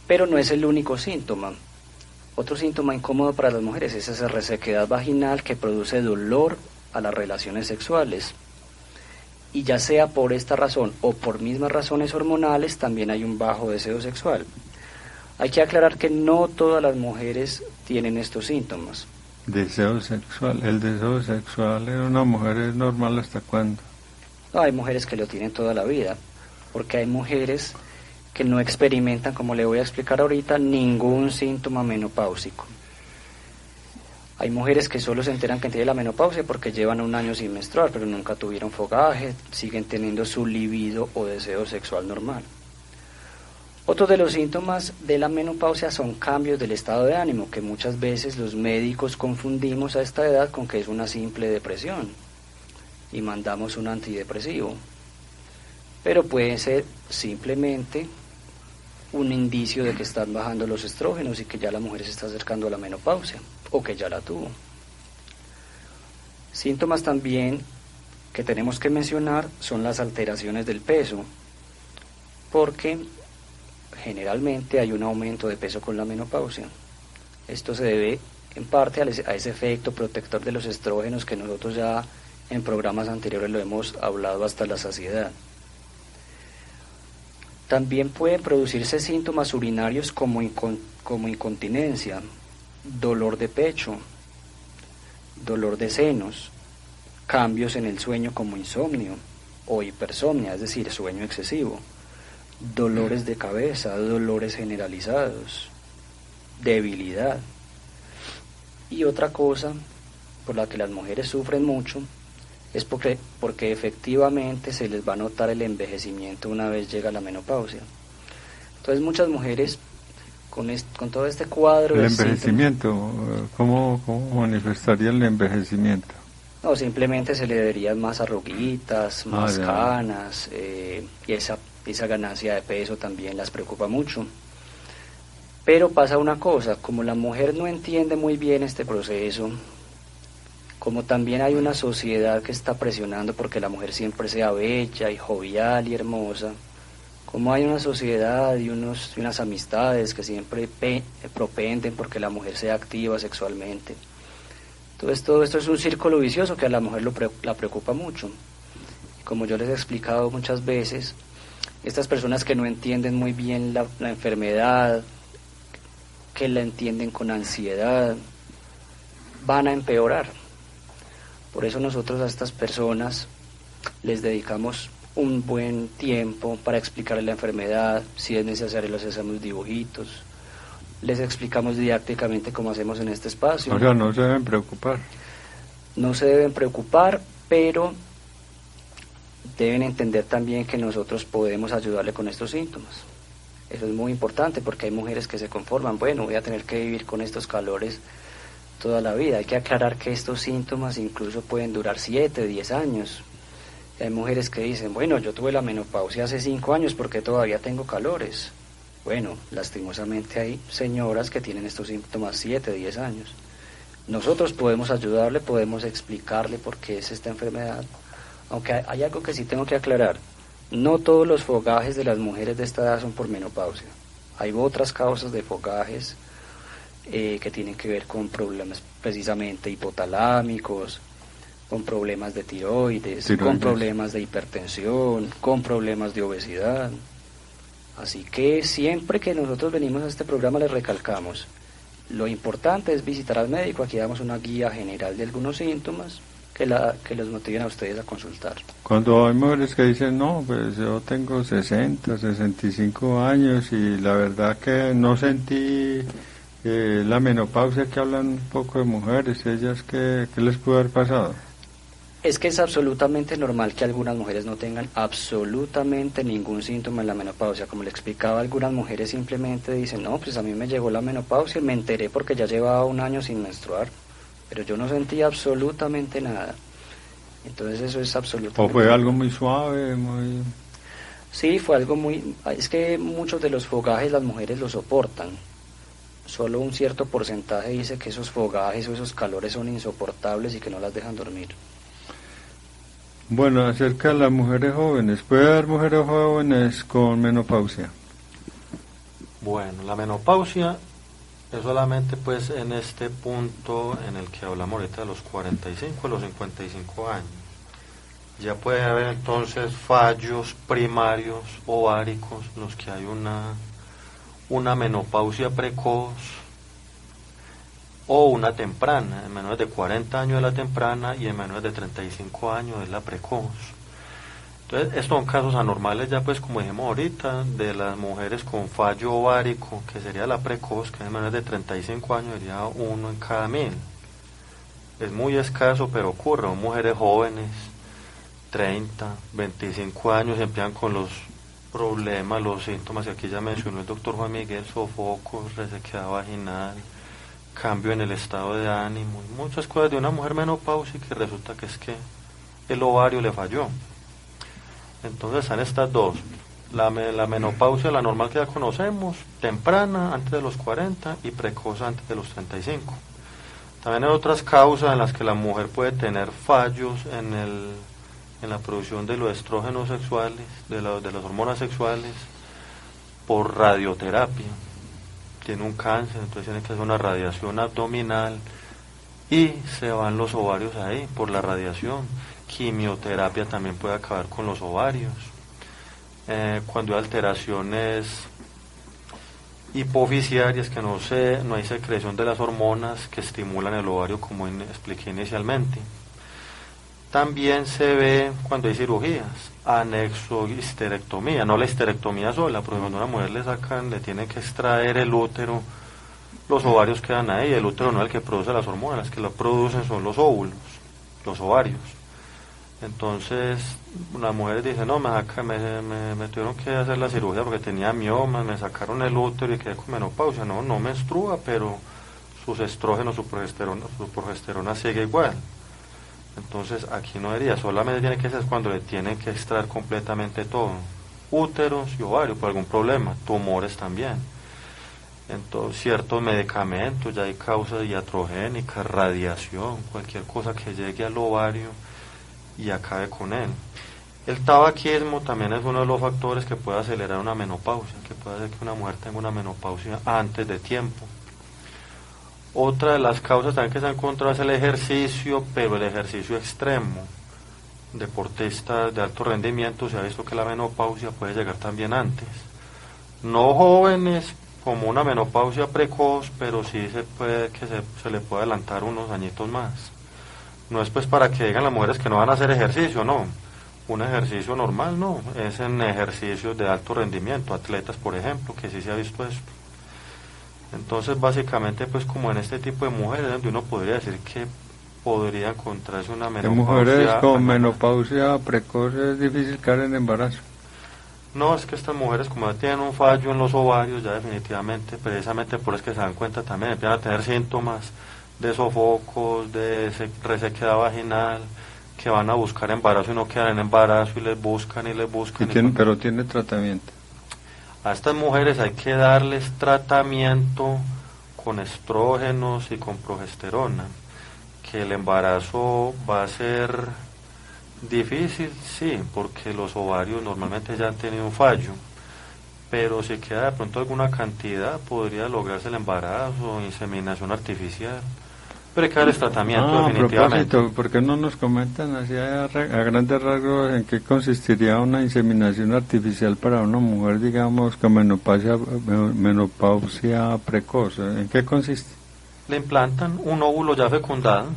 Pero no es el único síntoma. Otro síntoma incómodo para las mujeres es esa resequedad vaginal que produce dolor a las relaciones sexuales. Y ya sea por esta razón o por mismas razones hormonales, también hay un bajo deseo sexual. Hay que aclarar que no todas las mujeres tienen estos síntomas. Deseo sexual. ¿El deseo sexual en una mujer es normal hasta cuándo? No, hay mujeres que lo tienen toda la vida, porque hay mujeres que no experimentan, como le voy a explicar ahorita, ningún síntoma menopáusico. Hay mujeres que solo se enteran que tienen la menopausia porque llevan un año sin menstruar, pero nunca tuvieron fogaje, siguen teniendo su libido o deseo sexual normal. Otro de los síntomas de la menopausia son cambios del estado de ánimo, que muchas veces los médicos confundimos a esta edad con que es una simple depresión y mandamos un antidepresivo. Pero puede ser simplemente un indicio de que están bajando los estrógenos y que ya la mujer se está acercando a la menopausia o que ya la tuvo. Síntomas también que tenemos que mencionar son las alteraciones del peso, porque generalmente hay un aumento de peso con la menopausia. Esto se debe en parte a ese efecto protector de los estrógenos que nosotros ya en programas anteriores lo hemos hablado hasta la saciedad. También pueden producirse síntomas urinarios como incontinencia, dolor de pecho, dolor de senos, cambios en el sueño como insomnio o hipersomnia, es decir, sueño excesivo, dolores de cabeza, dolores generalizados, debilidad. Y otra cosa por la que las mujeres sufren mucho es porque efectivamente se les va a notar el envejecimiento una vez llega la menopausia. Entonces muchas mujeres con todo este cuadro el de envejecimiento, ¿cómo manifestaría el envejecimiento? No, simplemente se le verían más arruguitas, más canas, y esa ganancia de peso también las preocupa mucho. Pero pasa una cosa, como la mujer no entiende muy bien este proceso, como también hay una sociedad que está presionando porque la mujer siempre sea bella y jovial y hermosa, como hay una sociedad y unas amistades que siempre propenden porque la mujer sea activa sexualmente. Entonces todo esto es un círculo vicioso que a la mujer la preocupa mucho. Y como yo les he explicado muchas veces, estas personas que no entienden muy bien la enfermedad, que la entienden con ansiedad, van a empeorar. Por eso nosotros a estas personas les dedicamos un buen tiempo para explicarles la enfermedad, si es necesario les hacemos dibujitos, les explicamos didácticamente como hacemos en este espacio. O sea, no se deben preocupar. No se deben preocupar, pero deben entender también que nosotros podemos ayudarle con estos síntomas. Eso es muy importante porque hay mujeres que se conforman, bueno, voy a tener que vivir con estos calores toda la vida. Hay que aclarar que estos síntomas incluso pueden durar 7, 10 años. Y hay mujeres que dicen, bueno, yo tuve la menopausia hace 5 años porque todavía tengo calores. Bueno, lastimosamente hay señoras que tienen estos síntomas 7, 10 años. Nosotros podemos ayudarle, podemos explicarle por qué es esta enfermedad, aunque hay algo que sí tengo que aclarar. No todos los fogajes de las mujeres de esta edad son por menopausia. Hay otras causas de fogajes que tienen que ver con problemas precisamente hipotalámicos, con problemas de tiroides, con problemas de hipertensión, con problemas de obesidad. Así que siempre que nosotros venimos a este programa les recalcamos, lo importante es visitar al médico. Aquí damos una guía general de algunos síntomas que los motiven a ustedes a consultar. Cuando hay mujeres que dicen, no, pues yo tengo 60, 65 años y la verdad que no sentí la menopausia, que hablan un poco de mujeres, ellas, ¿qué les puede haber pasado? Es que es absolutamente normal que algunas mujeres no tengan absolutamente ningún síntoma en la menopausia. Como le explicaba, algunas mujeres simplemente dicen, no, pues a mí me llegó la menopausia y me enteré porque ya llevaba un año sin menstruar, pero yo no sentí absolutamente nada. Entonces eso es absolutamente... ¿O fue algo muy suave, muy...? Sí, fue algo muy... Es que muchos de los fogajes las mujeres lo soportan. Solo un cierto porcentaje dice que esos fogajes o esos calores son insoportables y que no las dejan dormir. Bueno, acerca de las mujeres jóvenes, ¿puede haber mujeres jóvenes con menopausia? Bueno, la menopausia es solamente pues en este punto en el que hablamos ahorita de los 45 a los 55 años. Ya puede haber entonces fallos primarios ováricos, los que hay una menopausia precoz o una temprana. En menores de 40 años es la temprana y en menores de 35 años es la precoz. Entonces, estos son casos anormales ya pues como dijimos ahorita, de las mujeres con fallo ovárico, que sería la precoz, que en menores de 35 años sería 1 en cada 1000. Es muy escaso, pero ocurre. Son mujeres jóvenes, 30, 25 años, empiezan con los problemas, los síntomas que aquí ya mencionó el doctor Juan Miguel: sofocos, resequedad vaginal, cambio en el estado de ánimo, y muchas cosas de una mujer menopáusica, que resulta que es que el ovario le falló. Entonces están estas dos, la menopausia, la normal que ya conocemos, temprana, antes de los 40, y precoz antes de los 35. También hay otras causas en las que la mujer puede tener fallos en la producción de los estrógenos sexuales, de las hormonas sexuales, por radioterapia. Tiene un cáncer, entonces tiene que hacer una radiación abdominal y se van los ovarios ahí por la radiación. Quimioterapia también puede acabar con los ovarios. Cuando hay alteraciones hipofisiarias, que no hay secreción de las hormonas que estimulan el ovario, como expliqué inicialmente. También se ve cuando hay cirugías, anexo histerectomía, no la histerectomía sola, porque cuando a una mujer le tienen que extraer el útero, los ovarios quedan ahí. El útero no es el que produce las hormonas, las que lo producen son los óvulos, los ovarios. Entonces las mujeres dicen, no, me tuvieron que hacer la cirugía porque tenía miomas, me sacaron el útero y quedé con menopausia. No menstrua, pero sus estrógenos, su progesterona sigue igual. Entonces aquí no debería, solamente tiene que ser cuando le tienen que extraer completamente todo, úteros y ovarios por algún problema, tumores también. Entonces ciertos medicamentos, ya hay causas iatrogénicas, radiación, cualquier cosa que llegue al ovario y acabe con él. El tabaquismo también es uno de los factores que puede acelerar una menopausia, que puede hacer que una mujer tenga una menopausia antes de tiempo. Otra de las causas también que se ha encontrado es el ejercicio, pero el ejercicio extremo. Deportistas de alto rendimiento, se ha visto que la menopausia puede llegar también antes. No jóvenes como una menopausia precoz, pero sí se le puede adelantar unos añitos más. No es pues para que digan las mujeres que no van a hacer ejercicio, no. Un ejercicio normal, no. Es en ejercicios de alto rendimiento, atletas por ejemplo, que sí se ha visto esto. Entonces básicamente pues como en este tipo de mujeres donde uno podría decir que podría encontrarse una menopausia. En mujeres con menopausia precoz es difícil caer en embarazo. No, es que estas mujeres como ya tienen un fallo en los ovarios, ya definitivamente, precisamente por eso que se dan cuenta también, empiezan a tener síntomas de sofocos, de resequedad vaginal, que van a buscar embarazo y no quedan en embarazo y les buscan. Pero tiene tratamiento. A estas mujeres hay que darles tratamiento con estrógenos y con progesterona, que el embarazo va a ser difícil, sí, porque los ovarios normalmente ya han tenido un fallo, pero si queda de pronto alguna cantidad, podría lograrse el embarazo, inseminación artificial, pero hay que darles tratamiento definitivamente. A propósito, ¿por qué no nos comentan así a grandes rasgos en qué consistiría una inseminación artificial para una mujer, digamos, con menopausia precoz? ¿En qué consiste? Le implantan un óvulo ya fecundado,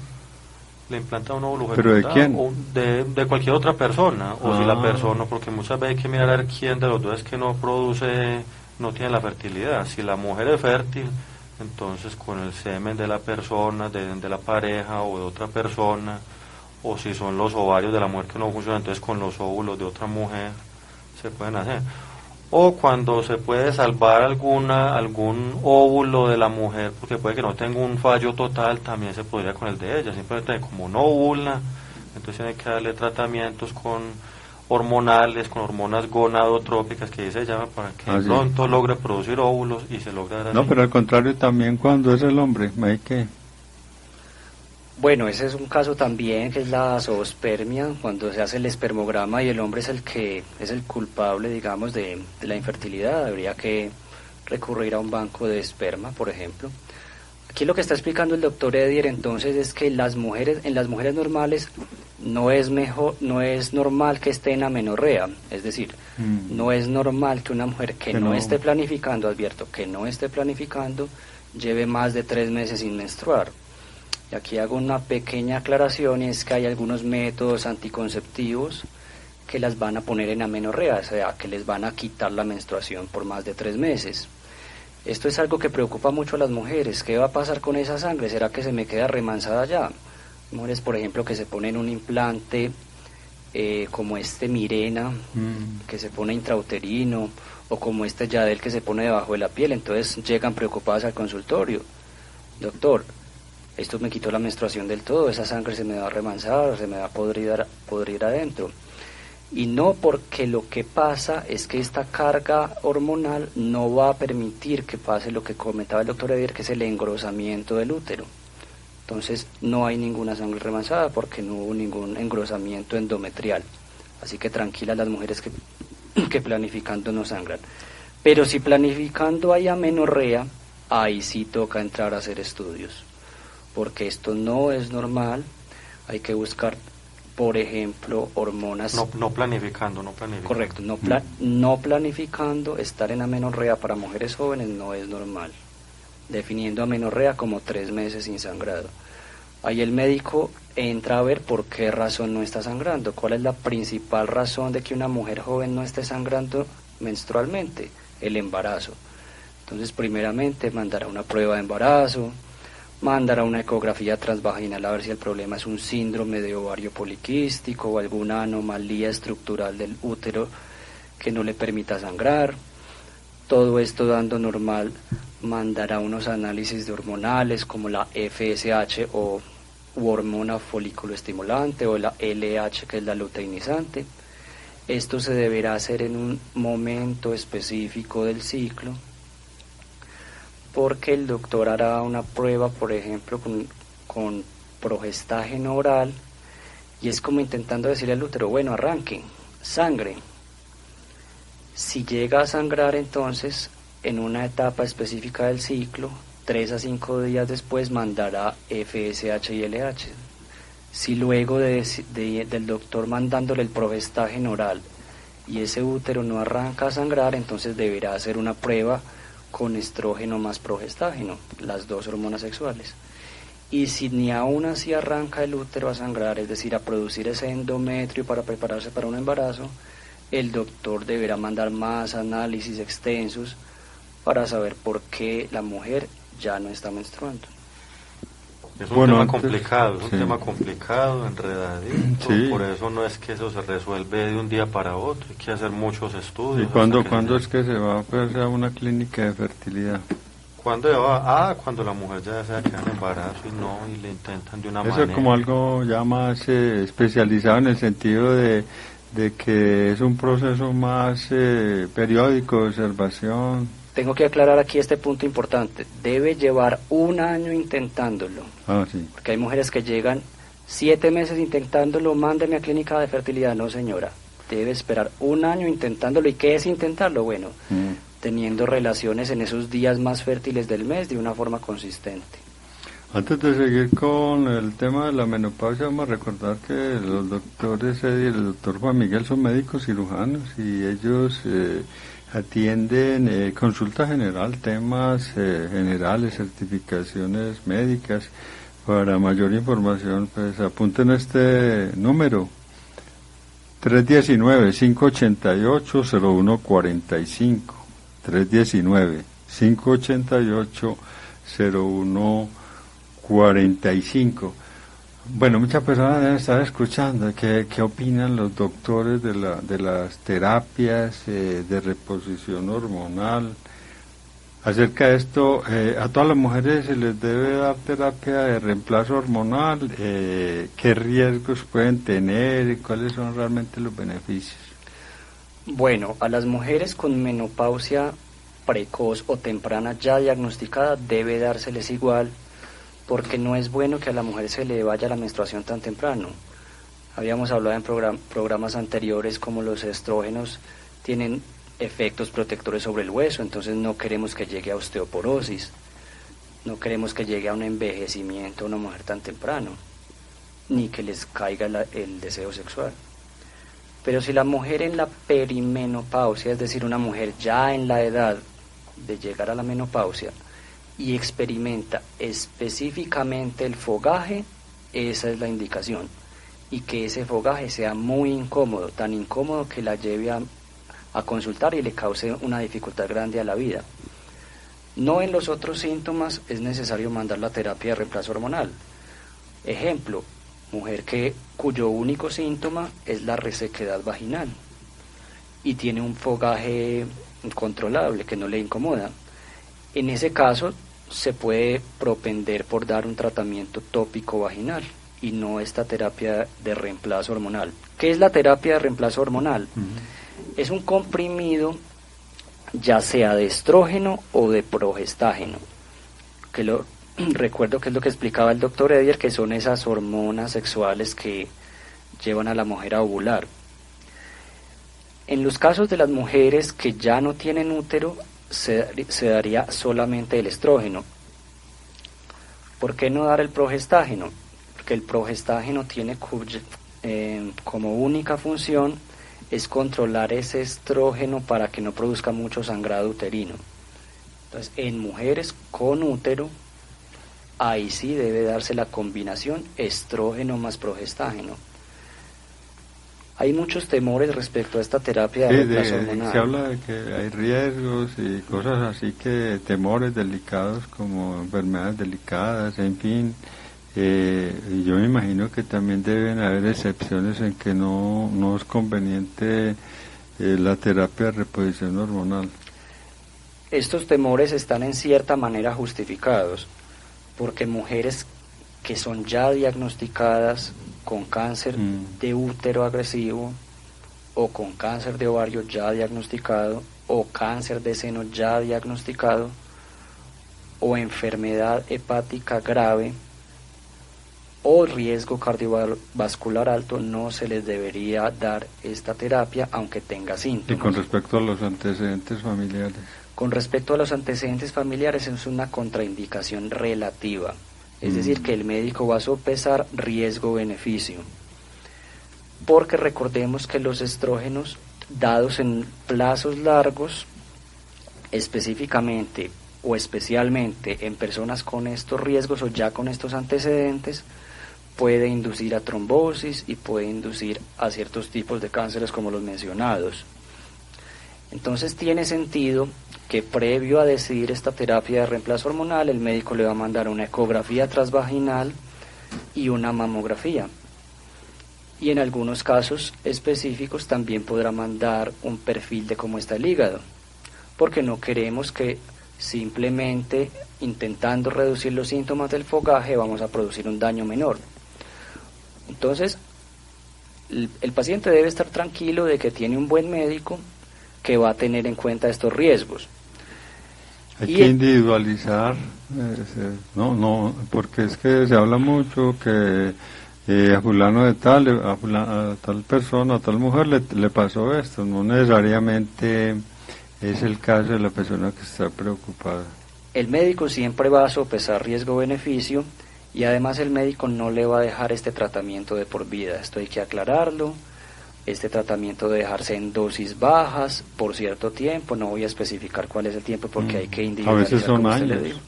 ¿Pero de quién? O de cualquier otra persona, o si la persona, porque muchas veces hay que mirar a ver quién de los dos es que no produce, no tiene la fertilidad. Si la mujer es fértil, entonces con el semen de la persona, de la pareja o de otra persona, o si son los ovarios de la mujer que no funcionan, entonces con los óvulos de otra mujer se pueden hacer. O cuando se puede salvar algún óvulo de la mujer, porque puede que no tenga un fallo total, también se podría con el de ella. Simplemente como no ovula, entonces tiene que darle tratamientos con hormonales, con hormonas gonadotrópicas, que se llama, para que pronto logre producir óvulos y se logra dar. No, pero al contrario también cuando es el hombre, hay que... Bueno, ese es un caso también, que es la zoospermia, cuando se hace el espermograma y el hombre es el que es el culpable, digamos, de la infertilidad. Habría que recurrir a un banco de esperma, por ejemplo. Aquí lo que está explicando el doctor Edier entonces es que en las mujeres normales no es normal que esté en amenorrea, es decir, no es normal que una mujer que no esté planificando, advierto, que no esté planificando, lleve más de 3 meses sin menstruar. Y aquí hago una pequeña aclaración, y es que hay algunos métodos anticonceptivos que las van a poner en amenorrea, o sea, que les van a quitar la menstruación por más de 3 meses. Esto es algo que preocupa mucho a las mujeres. ¿Qué va a pasar con esa sangre? ¿Será que se me queda remansada ya? Mujeres, por ejemplo, que se ponen un implante como Mirena, que se pone intrauterino, o como Yadel, que se pone debajo de la piel, entonces llegan preocupadas al consultorio. Doctor, esto me quitó la menstruación del todo, esa sangre se me va a remansar, se me va a podrir adentro. Y no, porque lo que pasa es que esta carga hormonal no va a permitir que pase lo que comentaba el doctor Edier, que es el engrosamiento del útero. Entonces no hay ninguna sangre remansada porque no hubo ningún engrosamiento endometrial. Así que tranquilas las mujeres que planificando no sangran. Pero si planificando hay amenorrea, ahí sí toca entrar a hacer estudios, porque esto no es normal. Hay que buscar, por ejemplo, hormonas... No planificando. Correcto, no planificando, estar en amenorrea para mujeres jóvenes no es normal, definiendo amenorrea como 3 meses sin sangrado. Ahí el médico entra a ver por qué razón no está sangrando, cuál es la principal razón de que una mujer joven no esté sangrando menstrualmente, el embarazo. Entonces, primeramente, mandará una prueba de embarazo, mandará una ecografía transvaginal a ver si el problema es un síndrome de ovario poliquístico o alguna anomalía estructural del útero que no le permita sangrar. Todo esto dando normal, mandará unos análisis de hormonales como la FSH u hormona folículo estimulante, o la LH, que es la luteinizante. Esto se deberá hacer en un momento específico del ciclo, porque el doctor hará una prueba, por ejemplo, con progestágeno oral, y es como intentando decirle al útero, bueno, arranque, sangre. Si llega a sangrar, entonces, en una etapa específica del ciclo, 3 a 5 días después mandará FSH y LH. Si luego del doctor mandándole el progestágeno oral y ese útero no arranca a sangrar, entonces deberá hacer una prueba con estrógeno más progestágeno, las 2 hormonas sexuales. Y si ni aún así arranca el útero a sangrar, es decir, a producir ese endometrio para prepararse para un embarazo, el doctor deberá mandar más análisis extensos para saber por qué la mujer ya no está menstruando. Es un tema complicado, enredadito, por eso no es que eso se resuelve de un día para otro, hay que hacer muchos estudios. ¿Y cuándo es que se va a una clínica de fertilidad? Cuando la mujer ya se queda en embarazo y le intentan de una manera. Eso es como algo ya más especializado, en el sentido de que es un proceso más periódico de observación. tengo que aclarar aquí este punto importante. Debe llevar 1 año intentándolo. Sí. Porque hay mujeres que llegan 7 meses intentándolo, mándeme a clínica de fertilidad. No, señora. Debe esperar 1 año intentándolo. ¿Y qué es intentarlo? Bueno, teniendo relaciones en esos días más fértiles del mes de una forma consistente. Antes de seguir con el tema de la menopausia, vamos a recordar que los doctores Eddie y el doctor Juan Miguel son médicos cirujanos y ellos atienden consulta general, temas generales, certificaciones médicas. Para mayor información, pues apunten este número, 319-588-0145, 319-588-0145. Bueno, muchas personas deben estar escuchando. ¿Qué opinan los doctores de las terapias de reposición hormonal? Acerca de esto, a todas las mujeres se les debe dar terapia de reemplazo hormonal. ¿Qué riesgos pueden tener y cuáles son realmente los beneficios? Bueno, a las mujeres con menopausia precoz o temprana ya diagnosticada debe dárseles igual, porque no es bueno que a la mujer se le vaya la menstruación tan temprano. Habíamos hablado en programas anteriores como los estrógenos tienen efectos protectores sobre el hueso, entonces no queremos que llegue a osteoporosis, no queremos que llegue a un envejecimiento a una mujer tan temprano, ni que les caiga el deseo sexual. Pero si la mujer en la perimenopausia, es decir, una mujer ya en la edad de llegar a la menopausia, y experimenta específicamente el fogaje, esa es la indicación, y que ese fogaje sea muy incómodo, tan incómodo que la lleve a consultar y le cause una dificultad grande a la vida. No en los otros síntomas es necesario mandar la terapia de reemplazo hormonal. Ejemplo, mujer cuyo único síntoma es la resequedad vaginal y tiene un fogaje controlable que no le incomoda. En ese caso se puede propender por dar un tratamiento tópico vaginal y no esta terapia de reemplazo hormonal. ¿Qué es la terapia de reemplazo hormonal? Es un comprimido ya sea de estrógeno o de progestágeno, recuerdo que es lo que explicaba el doctor Edier, que son esas hormonas sexuales que llevan a la mujer a ovular. En los casos de las mujeres que ya no tienen útero, se daría solamente el estrógeno. ¿Por qué no dar el progestágeno? Porque el progestágeno tiene como única función es controlar ese estrógeno para que no produzca mucho sangrado uterino. Entonces, en mujeres con útero, ahí sí debe darse la combinación estrógeno más progestágeno. Hay muchos temores respecto a esta terapia de reemplazo hormonal. Se habla de que hay riesgos y cosas así, que temores delicados como enfermedades delicadas, en fin. Y yo me imagino que también deben haber excepciones en que no es conveniente la terapia de reposición hormonal. Estos temores están en cierta manera justificados, porque mujeres que son ya diagnosticadas con cáncer de útero agresivo, o con cáncer de ovario ya diagnosticado, o cáncer de seno ya diagnosticado, o enfermedad hepática grave, o riesgo cardiovascular alto, no se les debería dar esta terapia aunque tenga síntomas. ¿Y con respecto a los antecedentes familiares? Con respecto a los antecedentes familiares es una contraindicación relativa, es decir, que el médico va a sopesar riesgo-beneficio, porque recordemos que los estrógenos dados en plazos largos, específicamente o especialmente en personas con estos riesgos o ya con estos antecedentes, puede inducir a trombosis y puede inducir a ciertos tipos de cánceres como los mencionados. Entonces tiene sentido que previo a decidir esta terapia de reemplazo hormonal, el médico le va a mandar una ecografía transvaginal y una mamografía. Y en algunos casos específicos también podrá mandar un perfil de cómo está el hígado, porque no queremos que simplemente intentando reducir los síntomas del fogaje vamos a producir un daño menor. Entonces, el paciente debe estar tranquilo de que tiene un buen médico que va a tener en cuenta estos riesgos. Hay que individualizar, no, porque es que se habla mucho que a fulano de tal, a tal persona, a tal mujer le pasó esto, no necesariamente es el caso de la persona que está preocupada. El médico siempre va a sopesar riesgo-beneficio y además el médico no le va a dejar este tratamiento de por vida, esto hay que aclararlo. Este tratamiento de dejarse en dosis bajas por cierto tiempo, no voy a especificar cuál es el tiempo porque hay que individualizar. A veces son años.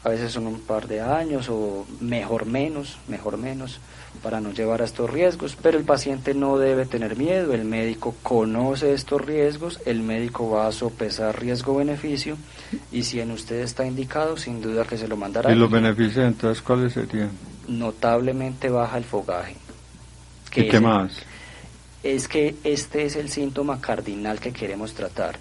A veces son un par de años o mejor menos, para no llevar a estos riesgos, pero el paciente no debe tener miedo, el médico conoce estos riesgos, el médico va a sopesar riesgo-beneficio y si en usted está indicado, sin duda que se lo mandará. ¿Y los beneficios entonces cuáles serían? Notablemente baja el fogaje. ¿Y qué más? Es que este es el síntoma cardinal que queremos tratar.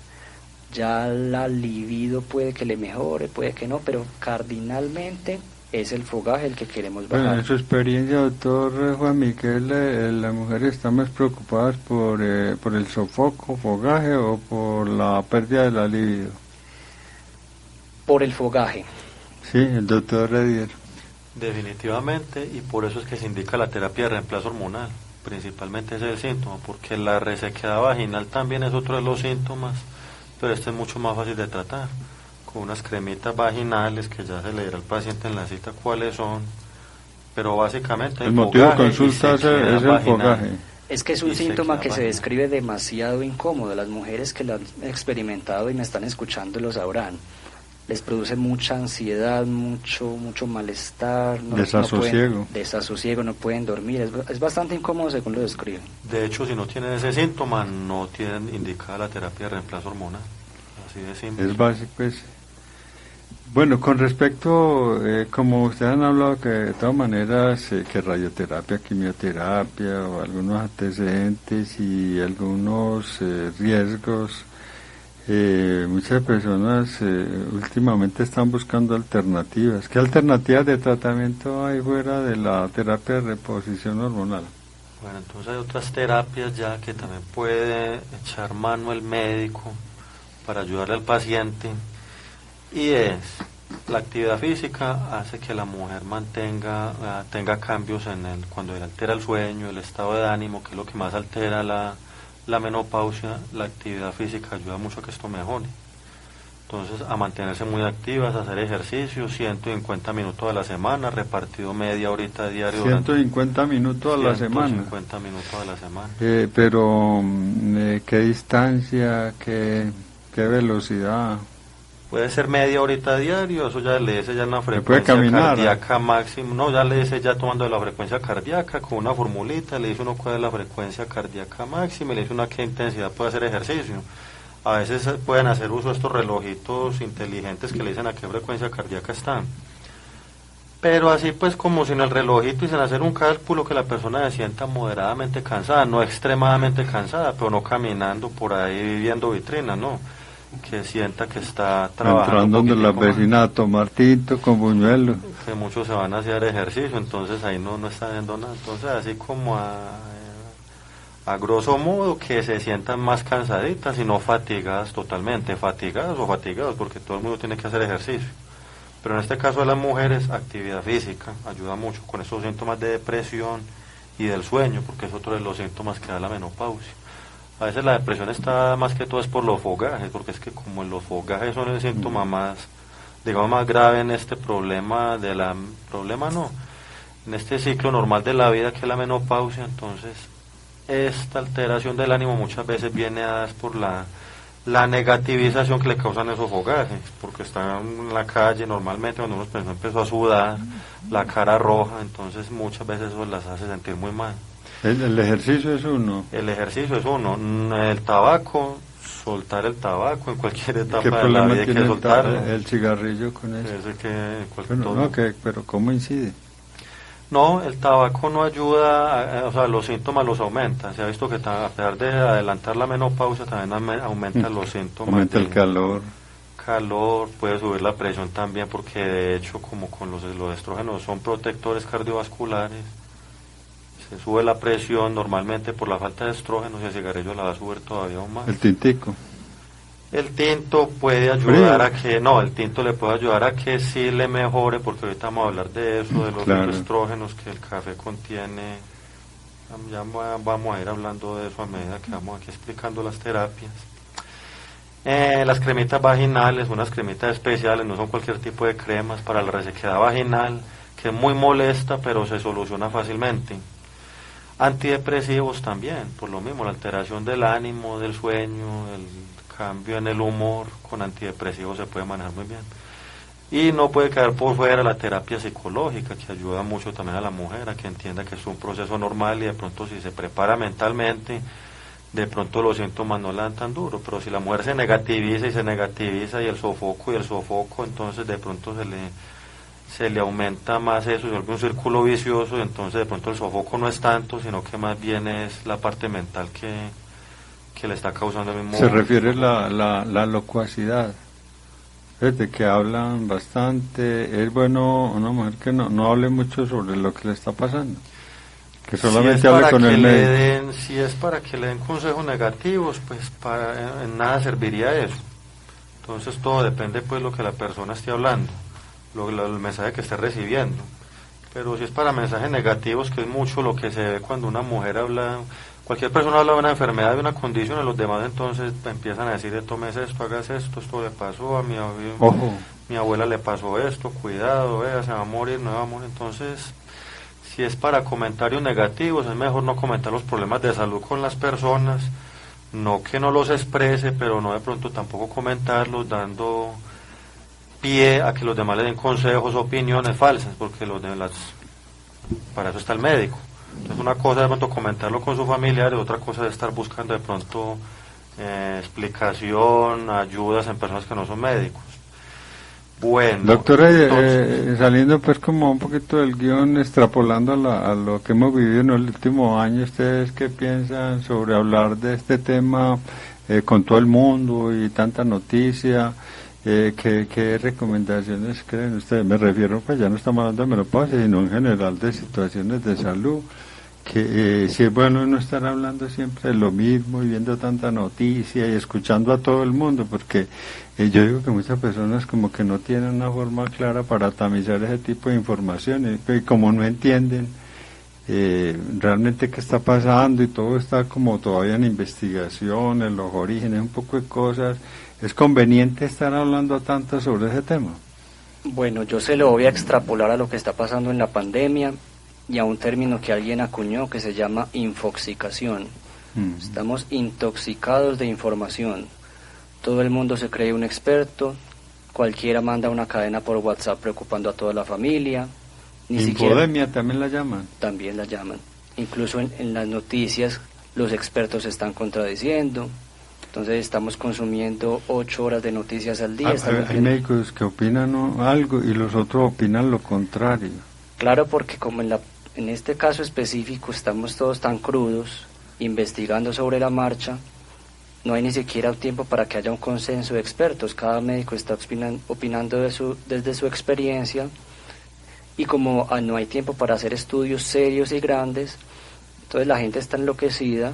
Ya la libido puede que le mejore, puede que no, pero cardinalmente es el fogaje el que queremos bajar. Bueno, en su experiencia, doctor Juan Miguel, ¿las mujeres están más preocupadas por el sofoco, fogaje o por la pérdida de la libido? Por el fogaje. Sí, el doctor Redier. Definitivamente, y por eso es que se indica la terapia de reemplazo hormonal. Principalmente ese es el síntoma, porque la resequedad vaginal también es otro de los síntomas, pero este es mucho más fácil de tratar, con unas cremitas vaginales que ya se le dirá al paciente en la cita cuáles son, pero básicamente el motivo de consulta es el fogaje. Es que es un síntoma que se describe demasiado incómodo. Las mujeres que lo han experimentado y me están escuchando lo sabrán. Les produce mucha ansiedad, mucho malestar, desasosiego, no pueden dormir, es bastante incómodo según lo describen. De hecho, si no tienen ese síntoma, no tienen indicada la terapia de reemplazo hormonal, así de simple. Es básico, pues. Bueno, con respecto, como ustedes han hablado que de todas maneras, que radioterapia, quimioterapia, o algunos antecedentes y algunos riesgos, muchas personas últimamente están buscando alternativas. ¿Qué alternativas de tratamiento hay fuera de la terapia de reposición hormonal? Bueno, entonces hay otras terapias ya que también puede echar mano el médico para ayudarle al paciente, y es la actividad física hace que la mujer tenga cambios cuando le altera el sueño, el estado de ánimo, que es lo que más altera la menopausia. La actividad física ayuda mucho a que esto mejore. Entonces, a mantenerse muy activas, a hacer ejercicio, 150 minutos a la semana, repartido media horita diario. 150 minutos a la semana. 150 minutos a la semana. Pero, ¿qué distancia, qué velocidad? Puede ser media horita diario, eso ya le dice ya una frecuencia cardíaca máxima, no, ya le dice ya tomando la frecuencia cardíaca, con una formulita, le dice uno cuál es la frecuencia cardíaca máxima, y le dice una qué intensidad puede hacer ejercicio. A veces pueden hacer uso de estos relojitos inteligentes que le dicen a qué frecuencia cardíaca están. Pero así pues como sin el relojito y sin hacer un cálculo, que la persona se sienta moderadamente cansada, no extremadamente cansada, pero no caminando por ahí viendo vitrinas, no. Que sienta que está trabajando. Entrando donde la vecina a tomar tinto con buñuelo. Que muchos se van a hacer ejercicio, entonces ahí no está viendo nada. Entonces así como a grosso modo, que se sientan más cansaditas y no fatigadas totalmente, fatigadas o fatigados, porque todo el mundo tiene que hacer ejercicio. Pero en este caso de las mujeres, actividad física ayuda mucho con estos síntomas de depresión y del sueño, porque es otro de los síntomas que da la menopausia. A veces la depresión está más que todo es por los fogajes, porque es que como los fogajes son el síntoma más grave en este en este ciclo normal de la vida que es la menopausia. Entonces esta alteración del ánimo muchas veces viene a por la negativización que le causan esos fogajes, porque están en la calle normalmente cuando uno empezó a sudar, la cara roja, entonces muchas veces eso las hace sentir muy mal. El ejercicio es uno. El ejercicio es uno. El tabaco, soltar el tabaco en cualquier etapa de la vida hay que soltarlo. El cigarrillo con eso. Pero ¿cómo incide? No, el tabaco no ayuda, o sea, los síntomas los aumenta. Se ha visto que a pesar de adelantar la menopausia también aumenta los síntomas. Aumenta el calor. Puede subir la presión también, porque de hecho como con los estrógenos son protectores cardiovasculares. Se sube la presión normalmente por la falta de estrógenos, y el cigarrillo la va a subir todavía aún más. El tintico. El tinto puede ayudar a que, no, el tinto le puede ayudar a que sí le mejore, porque ahorita vamos a hablar de eso, de los fitoestrógenos que el café contiene. Ya vamos a ir hablando de eso a medida que vamos aquí explicando las terapias. Las cremitas vaginales, unas cremitas especiales, no son cualquier tipo de cremas para la resequedad vaginal, que es muy molesta, pero se soluciona fácilmente. Antidepresivos también, por lo mismo, la alteración del ánimo, del sueño, el cambio en el humor, con antidepresivos se puede manejar muy bien. Y no puede quedar por fuera la terapia psicológica, que ayuda mucho también a la mujer a que entienda que es un proceso normal y de pronto si se prepara mentalmente, de pronto los síntomas no le dan tan duro, pero si la mujer se negativiza y el sofoco, entonces de pronto se le aumenta más eso, se vuelve un círculo vicioso, y entonces de pronto el sofoco no es tanto, sino que más bien es la parte mental que le está causando el mismo... Se refiere la locuacidad. De que hablan bastante. Es bueno una mujer que no hable mucho sobre lo que le está pasando, que solamente si hable con el médico. Si es para que le den consejos negativos, pues en nada serviría eso. Entonces todo depende pues lo que la persona esté hablando, el mensaje que esté recibiendo. Pero si es para mensajes negativos, que es mucho lo que se ve cuando una mujer habla, cualquier persona habla de una enfermedad, de una condición, y los demás entonces empiezan a decir, tomes esto, hagas esto le pasó a mi abuela le pasó esto, cuidado, se va a morir, no va a morir. Entonces, si es para comentarios negativos, es mejor no comentar los problemas de salud con las personas, no que no los exprese, pero no de pronto tampoco comentarlos dando pie a que los demás le den consejos o opiniones falsas, porque para eso está el médico. Entonces una cosa de pronto comentarlo con sus familiares, otra cosa es estar buscando de pronto explicación, ayudas en personas que no son médicos. Bueno, doctora, saliendo pues como un poquito del guión, extrapolando a lo que hemos vivido en el último año, ¿ustedes qué piensan sobre hablar de este tema con todo el mundo y tanta noticia? ¿Qué recomendaciones creen ustedes? Me refiero, pues ya no estamos hablando de menopausia, sino en general de situaciones de salud, que si es bueno no estar hablando siempre de lo mismo y viendo tanta noticia y escuchando a todo el mundo, porque yo digo que muchas personas como que no tienen una forma clara para tamizar ese tipo de información y como no entienden realmente qué está pasando y todo está como todavía en investigación, en los orígenes, un poco de cosas. ¿Es conveniente estar hablando tanto sobre ese tema? Bueno, yo se lo voy a extrapolar a lo que está pasando en la pandemia y a un término que alguien acuñó que se llama infoxicación. Estamos intoxicados de información. Todo el mundo se cree un experto, cualquiera manda una cadena por WhatsApp preocupando a toda la familia. Infodemia también la llaman. También la llaman. Incluso en las noticias los expertos se están contradiciendo. Entonces estamos consumiendo 8 horas de noticias al día. Hay médicos que opinan algo y los otros opinan lo contrario. Claro, porque como en este caso específico estamos todos tan crudos, investigando sobre la marcha, no hay ni siquiera tiempo para que haya un consenso de expertos. Cada médico está opinando desde su experiencia, y como no hay tiempo para hacer estudios serios y grandes, entonces la gente está enloquecida,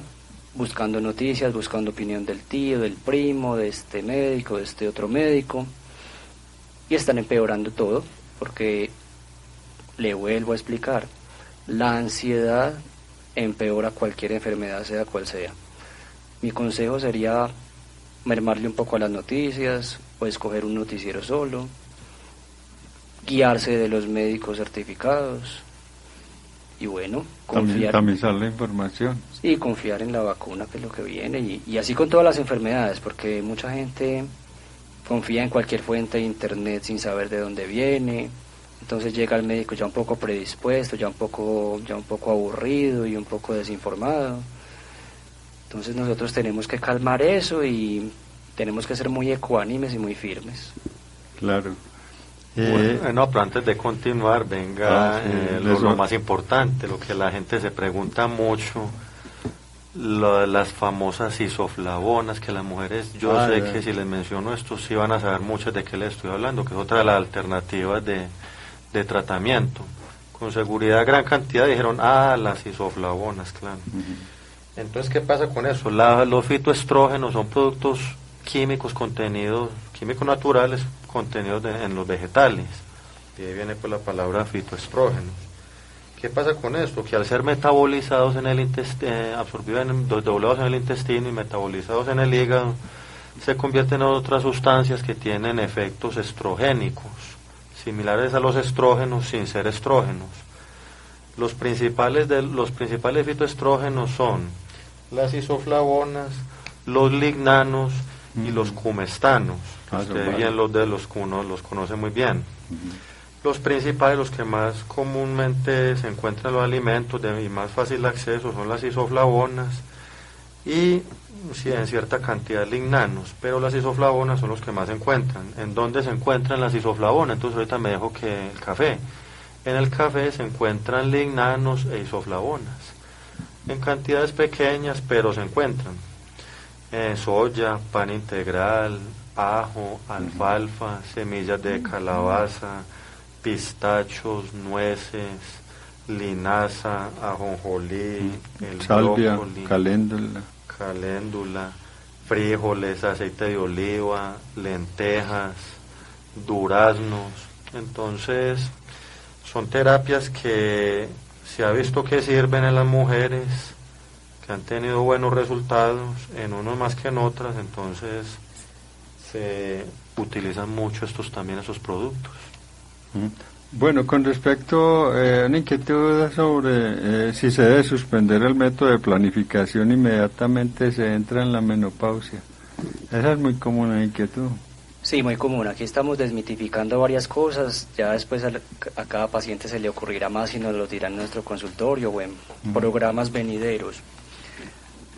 buscando noticias, buscando opinión del tío, del primo, de este médico, de este otro médico, y están empeorando todo, porque le vuelvo a explicar, la ansiedad empeora cualquier enfermedad, sea cual sea. Mi consejo sería mermarle un poco a las noticias, o escoger un noticiero solo, guiarse de los médicos certificados, y bueno, confiar. Tamizar la información. Sí, confiar en la vacuna, que es lo que viene, y así con todas las enfermedades, porque mucha gente confía en cualquier fuente de internet sin saber de dónde viene. Entonces llega el médico ya un poco predispuesto, ya un poco aburrido y un poco desinformado. Entonces nosotros tenemos que calmar eso y tenemos que ser muy ecuánimes y muy firmes. Claro. Bueno, pero antes de continuar, venga lo más importante, lo que la gente se pregunta mucho, las famosas isoflavonas, que las mujeres, yo sé que si les menciono esto, sí van a saber mucho de qué les estoy hablando, que es otra de las alternativas de tratamiento. Con seguridad gran cantidad dijeron, las isoflavonas, claro. Entonces, ¿qué pasa con eso? Los fitoestrógenos son productos químicos naturales contenidos en los vegetales. Y ahí viene pues la palabra fitoestrógenos. ¿Qué pasa con esto? Que al ser metabolizados en el intestino, doblados en el intestino y metabolizados en el hígado, se convierten en otras sustancias que tienen efectos estrogénicos, similares a los estrógenos sin ser estrógenos. Los principales fitoestrógenos son las isoflavonas, los lignanos y los cumestanos. Usted bien los conoce muy bien. Los principales, los que más comúnmente se encuentran en los alimentos y más fácil acceso son las isoflavonas y en cierta cantidad lignanos, pero las isoflavonas son los que más se encuentran. ¿En dónde se encuentran las isoflavonas? Entonces ahorita me dejo que el café. En el café se encuentran lignanos e isoflavonas, en cantidades pequeñas, pero se encuentran. Soya, pan integral, ajo, alfalfa, semillas de calabaza, pistachos, nueces, linaza, ajonjolí, salvia, brócoli, caléndula, frijoles, aceite de oliva, lentejas, duraznos. Entonces, son terapias que se ha visto que sirven en las mujeres, que han tenido buenos resultados, en unos más que en otras, entonces se utilizan mucho esos productos. Bueno, con respecto a una inquietud sobre si se debe suspender el método de planificación, inmediatamente se entra en la menopausia. Esa es muy común la inquietud. Sí, muy común. Aquí estamos desmitificando varias cosas. Ya después a cada paciente se le ocurrirá más y nos lo dirá en nuestro consultorio o en programas venideros.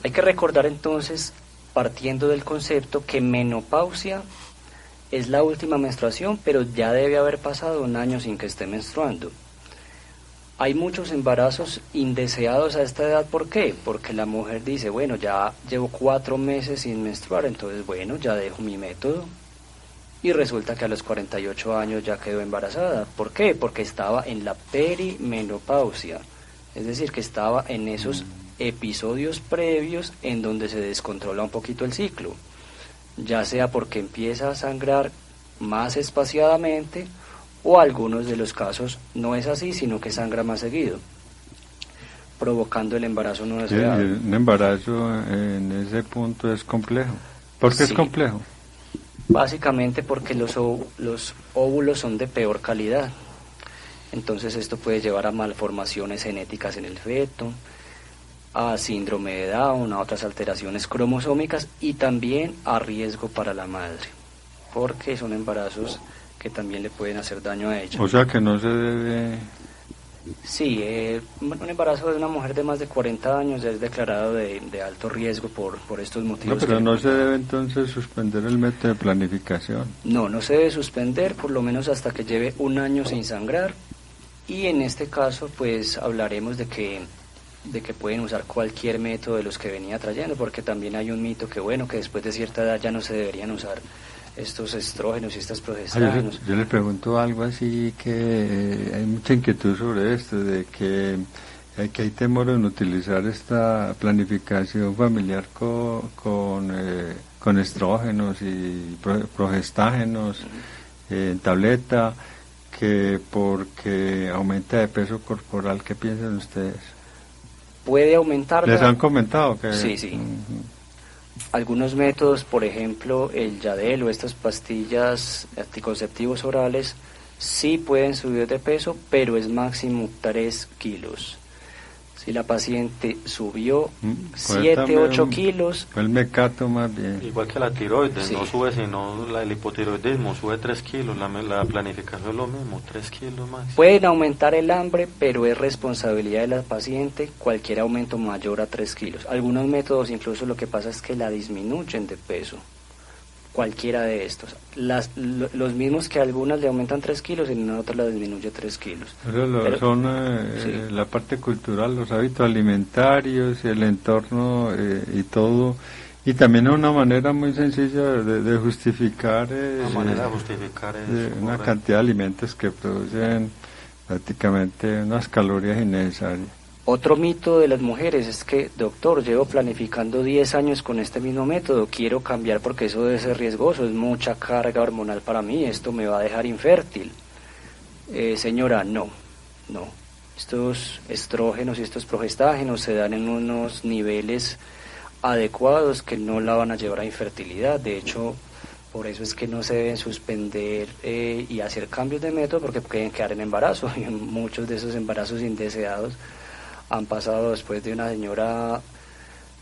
Hay que recordar entonces, partiendo del concepto, que menopausia es la última menstruación, pero ya debe haber pasado 1 año sin que esté menstruando. Hay muchos embarazos indeseados a esta edad. ¿Por qué? Porque la mujer dice, bueno, ya llevo 4 meses sin menstruar, entonces bueno, ya dejo mi método. Y resulta que a los 48 años ya quedó embarazada. ¿Por qué? Porque estaba en la perimenopausia, es decir, que estaba en esos episodios previos en donde se descontrola un poquito el ciclo, ya sea porque empieza a sangrar más espaciadamente, o algunos de los casos no es así, sino que sangra más seguido, provocando el embarazo no deseado. Un embarazo en ese punto es complejo. ¿Por qué es complejo? Básicamente porque los óvulos son de peor calidad. Entonces esto puede llevar a malformaciones genéticas en el feto, a síndrome de Down, a otras alteraciones cromosómicas y también a riesgo para la madre, porque son embarazos que también le pueden hacer daño a ella. O sea que no se debe... Sí, un embarazo de una mujer de más de 40 años ya es declarado de alto riesgo por estos motivos. No, pero no se debe entonces suspender el método de planificación. No se debe suspender, por lo menos hasta que lleve 1 año sin sangrar, y en este caso pues hablaremos de que pueden usar cualquier método de los que venía trayendo, porque también hay un mito que que después de cierta edad ya no se deberían usar estos estrógenos y estas progestanos. Yo le pregunto algo así, que hay mucha inquietud sobre esto, de que hay temor en utilizar esta planificación familiar con estrógenos y progestágenos en tableta, que porque aumenta de peso corporal. ¿Qué piensan ustedes? Puede aumentar. ¿Les han comentado que...? Sí. Algunos métodos, por ejemplo, el Yadel o estas pastillas anticonceptivos orales, sí pueden subir de peso, pero es máximo 3 kilos. Si la paciente subió 7, 8 kilos... El mecato más bien. Igual que la tiroides, no sube sino el hipotiroidismo, sube 3 kilos, la planificación es lo mismo, 3 kilos más. Pueden aumentar el hambre, pero es responsabilidad de la paciente cualquier aumento mayor a 3 kilos. Algunos métodos incluso lo que pasa es que la disminuyen de peso, cualquiera de estos. Los mismos que algunas le aumentan 3 kilos y en otras la disminuye 3 kilos. Pero son la parte cultural, los hábitos alimentarios, el entorno y todo. Y también una manera muy sencilla de justificar, una cantidad de alimentos que producen prácticamente unas calorías innecesarias. Otro mito de las mujeres es que, doctor, llevo planificando 10 años con este mismo método, quiero cambiar porque eso debe ser riesgoso, es mucha carga hormonal para mí, esto me va a dejar infértil. Señora, no. Estos estrógenos y estos progestágenos se dan en unos niveles adecuados que no la van a llevar a infertilidad. De hecho, por eso es que no se deben suspender y hacer cambios de método, porque pueden quedar en embarazo, y muchos de esos embarazos indeseados han pasado después de una señora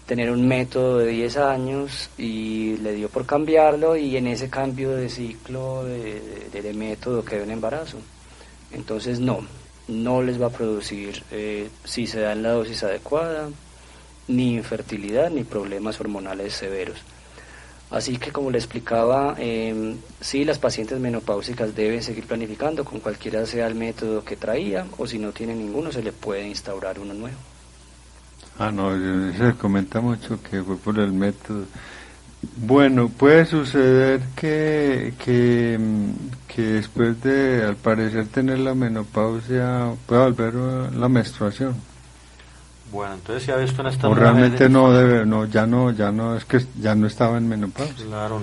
tener un método de 10 años y le dio por cambiarlo, y en ese cambio de ciclo de método quedó en embarazo. Entonces no les va a producir, si se da en la dosis adecuada, ni infertilidad ni problemas hormonales severos. Así que, como le explicaba, sí, las pacientes menopáusicas deben seguir planificando con cualquiera sea el método que traía, o si no tiene ninguno se le puede instaurar uno nuevo. No, se comenta mucho que fue por el método. Bueno, puede suceder que después de, al parecer, tener la menopausia, pueda volver la menstruación. Bueno, entonces se ha visto en esta o realmente ya no, es que ya no estaba en menopausia. Claro,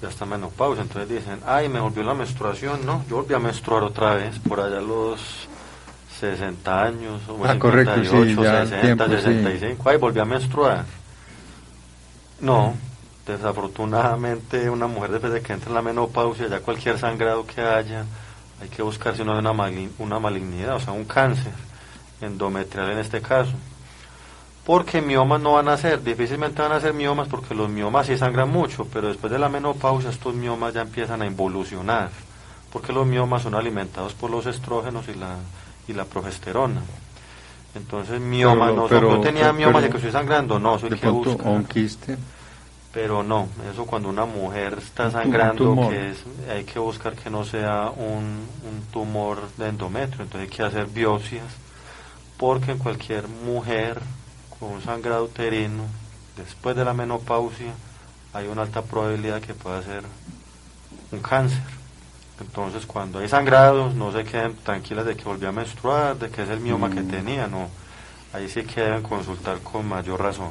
ya está en menopausia. Entonces dicen, ay, me volvió la menstruación. No, yo volví a menstruar otra vez, por allá a los 60 años, o 58, correcto, sí, 60, tiempo, 65, ay, volví a menstruar. No, desafortunadamente una mujer después de que entra en la menopausia, ya cualquier sangrado que haya, hay que buscar si no hay una malignidad, o sea, un cáncer endometrial en este caso. Porque miomas no van a ser, difícilmente van a ser miomas, porque los miomas sí sangran mucho, pero después de la menopausia estos miomas ya empiezan a involucionar, porque los miomas son alimentados por los estrógenos y la progesterona. Entonces miomas yo tenía miomas de que estoy sangrando, no, soy que busca. Un quiste. Pero no, eso cuando una mujer está sangrando, hay que buscar que no sea un tumor de endometrio, entonces hay que hacer biopsias, porque en cualquier mujer con un sangrado uterino, después de la menopausia, hay una alta probabilidad que pueda ser un cáncer. Entonces, cuando hay sangrados, no se queden tranquilas de que volví a menstruar, de que es el mioma que tenía, no. Ahí sí que deben consultar con mayor razón.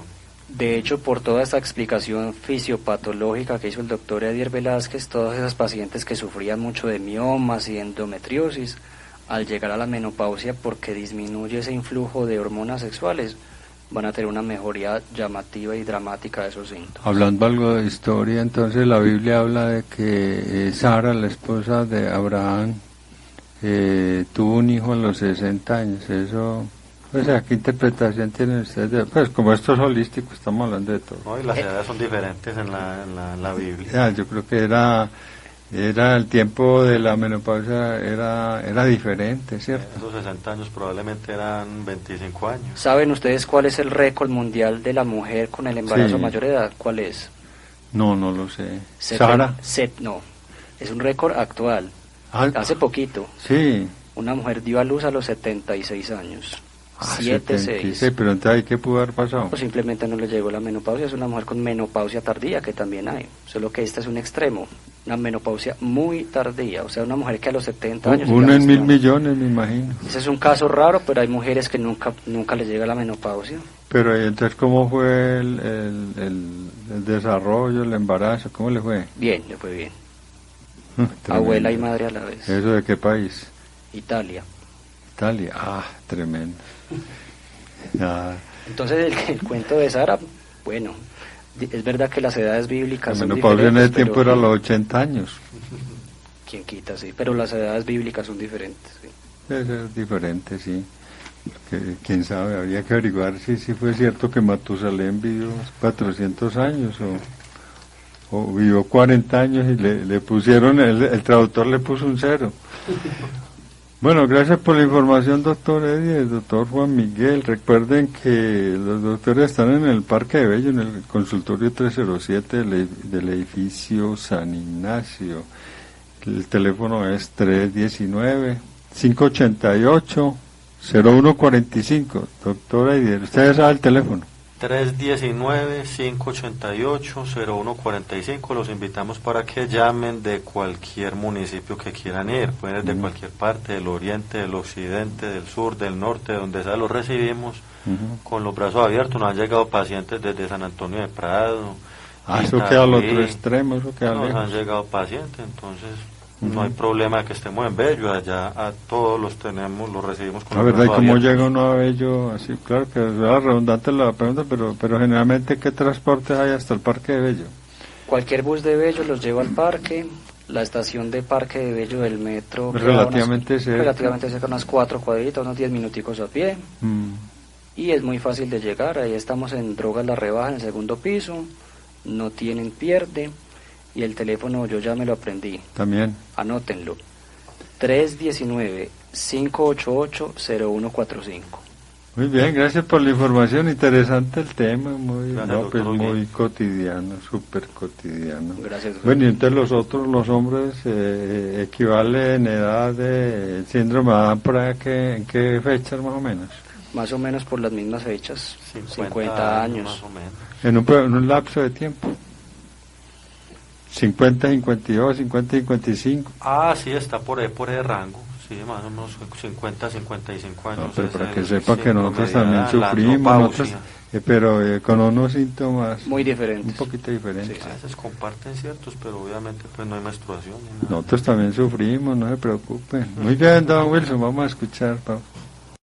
De hecho, por toda esta explicación fisiopatológica que hizo el doctor Edier Velázquez, todas esas pacientes que sufrían mucho de miomas y endometriosis, al llegar a la menopausia, porque disminuye ese influjo de hormonas sexuales, van a tener una mejoría llamativa y dramática de esos síntomas. Hablando algo de historia, entonces la Biblia habla de que Sara, la esposa de Abraham, tuvo un hijo a los 60 años. Eso, o sea, ¿qué interpretación tienen ustedes? Pues como esto es holístico, estamos hablando de todo. No, y las edades son diferentes en la Biblia. Yo creo que era el tiempo de la menopausia era diferente, ¿cierto? Esos 60 años probablemente eran 25 años. ¿Saben ustedes cuál es el récord mundial de la mujer con el embarazo mayor de edad? ¿Cuál es? No lo sé. ¿Sara? No, es un récord actual. Hace poquito. Sí. Una mujer dio a luz a los 76 años. 76. Pero entonces, ¿qué pudo haber pasado? Pues simplemente no le llegó la menopausia. Es una mujer con menopausia tardía, que también hay. Solo que esta es un extremo. Una menopausia muy tardía. O sea, una mujer que a los 70 años... Una en 1.000 millones, me imagino. Ese es un caso raro, pero hay mujeres que nunca les llega la menopausia. Pero entonces, ¿cómo fue el desarrollo, el embarazo? ¿Cómo le fue? Bien, le fue bien. Abuela y madre a la vez. ¿Eso de qué país? Italia. Tremendo. Entonces el cuento de Sara, bueno, es verdad que las edades bíblicas son diferentes. La menopausia en ese tiempo era a los 80 años. ¿Quién quita? Sí, pero las edades bíblicas son diferentes. Sí. Es diferente, sí. Quién sabe, habría que averiguar si fue cierto que Matusalén vivió 400 años o vivió 40 años y le pusieron, el traductor le puso un 0. Bueno, gracias por la información, doctor Eddie, el doctor Juan Miguel. Recuerden que los doctores están en el Parque de Bello, en el consultorio 307 del edificio San Ignacio. El teléfono es 319-588-0145. Doctor Eddie, ¿usted sabe el teléfono? 319-588-0145. Los invitamos para que llamen de cualquier municipio que quieran ir. Pueden ir de cualquier parte, del oriente, del occidente, del sur, del norte, donde sea, los recibimos con los brazos abiertos. Nos han llegado pacientes desde San Antonio de Prado. Eso queda al otro extremo, eso queda Nos lejos. han llegado pacientes, entonces no hay problema de que estemos en Bello. Allá a todos los tenemos, los recibimos con La los verdad, ¿y brazos cómo abiertos. llega uno a Bello? Así, claro que es redundante la pregunta, pero generalmente, ¿qué transportes hay hasta el Parque de Bello? Cualquier bus de Bello los lleva al parque. La estación de Parque de Bello del metro Es queda relativamente cerca. relativamente cerca, unas 4 cuadritas, unos 10 minuticos a pie. Y es muy fácil de llegar. Ahí estamos en Drogas La Rebaja, en el segundo piso. No tienen pierde. Y el teléfono yo ya me lo aprendí. También. Anótenlo. 319-588-0145. Muy bien, gracias por la información. Interesante el tema, muy, Gracias, no, pues doctor muy Olguín. cotidiano, súper cotidiano. Gracias, doctor. Bueno, y entonces los hombres, equivale en edad de síndrome de Down por ahí, ¿en qué fechas más o menos? Más o menos por las mismas fechas. 50 más años. o menos. En un lapso de tiempo. 50, 52, 50, 55. Ah, sí, está por ese rango. Sí, más o menos 50, 55 años. No, pero es para el que sepa que nosotros síndrome también de la sufrimos, andropausia. pero con unos síntomas Muy diferentes. un poquito diferentes. A veces comparten ciertos, pero obviamente pues no hay menstruación ni nada. Nosotros también sufrimos, no se preocupen. Muy bien, don Wilson, vamos a escuchar, Pablo.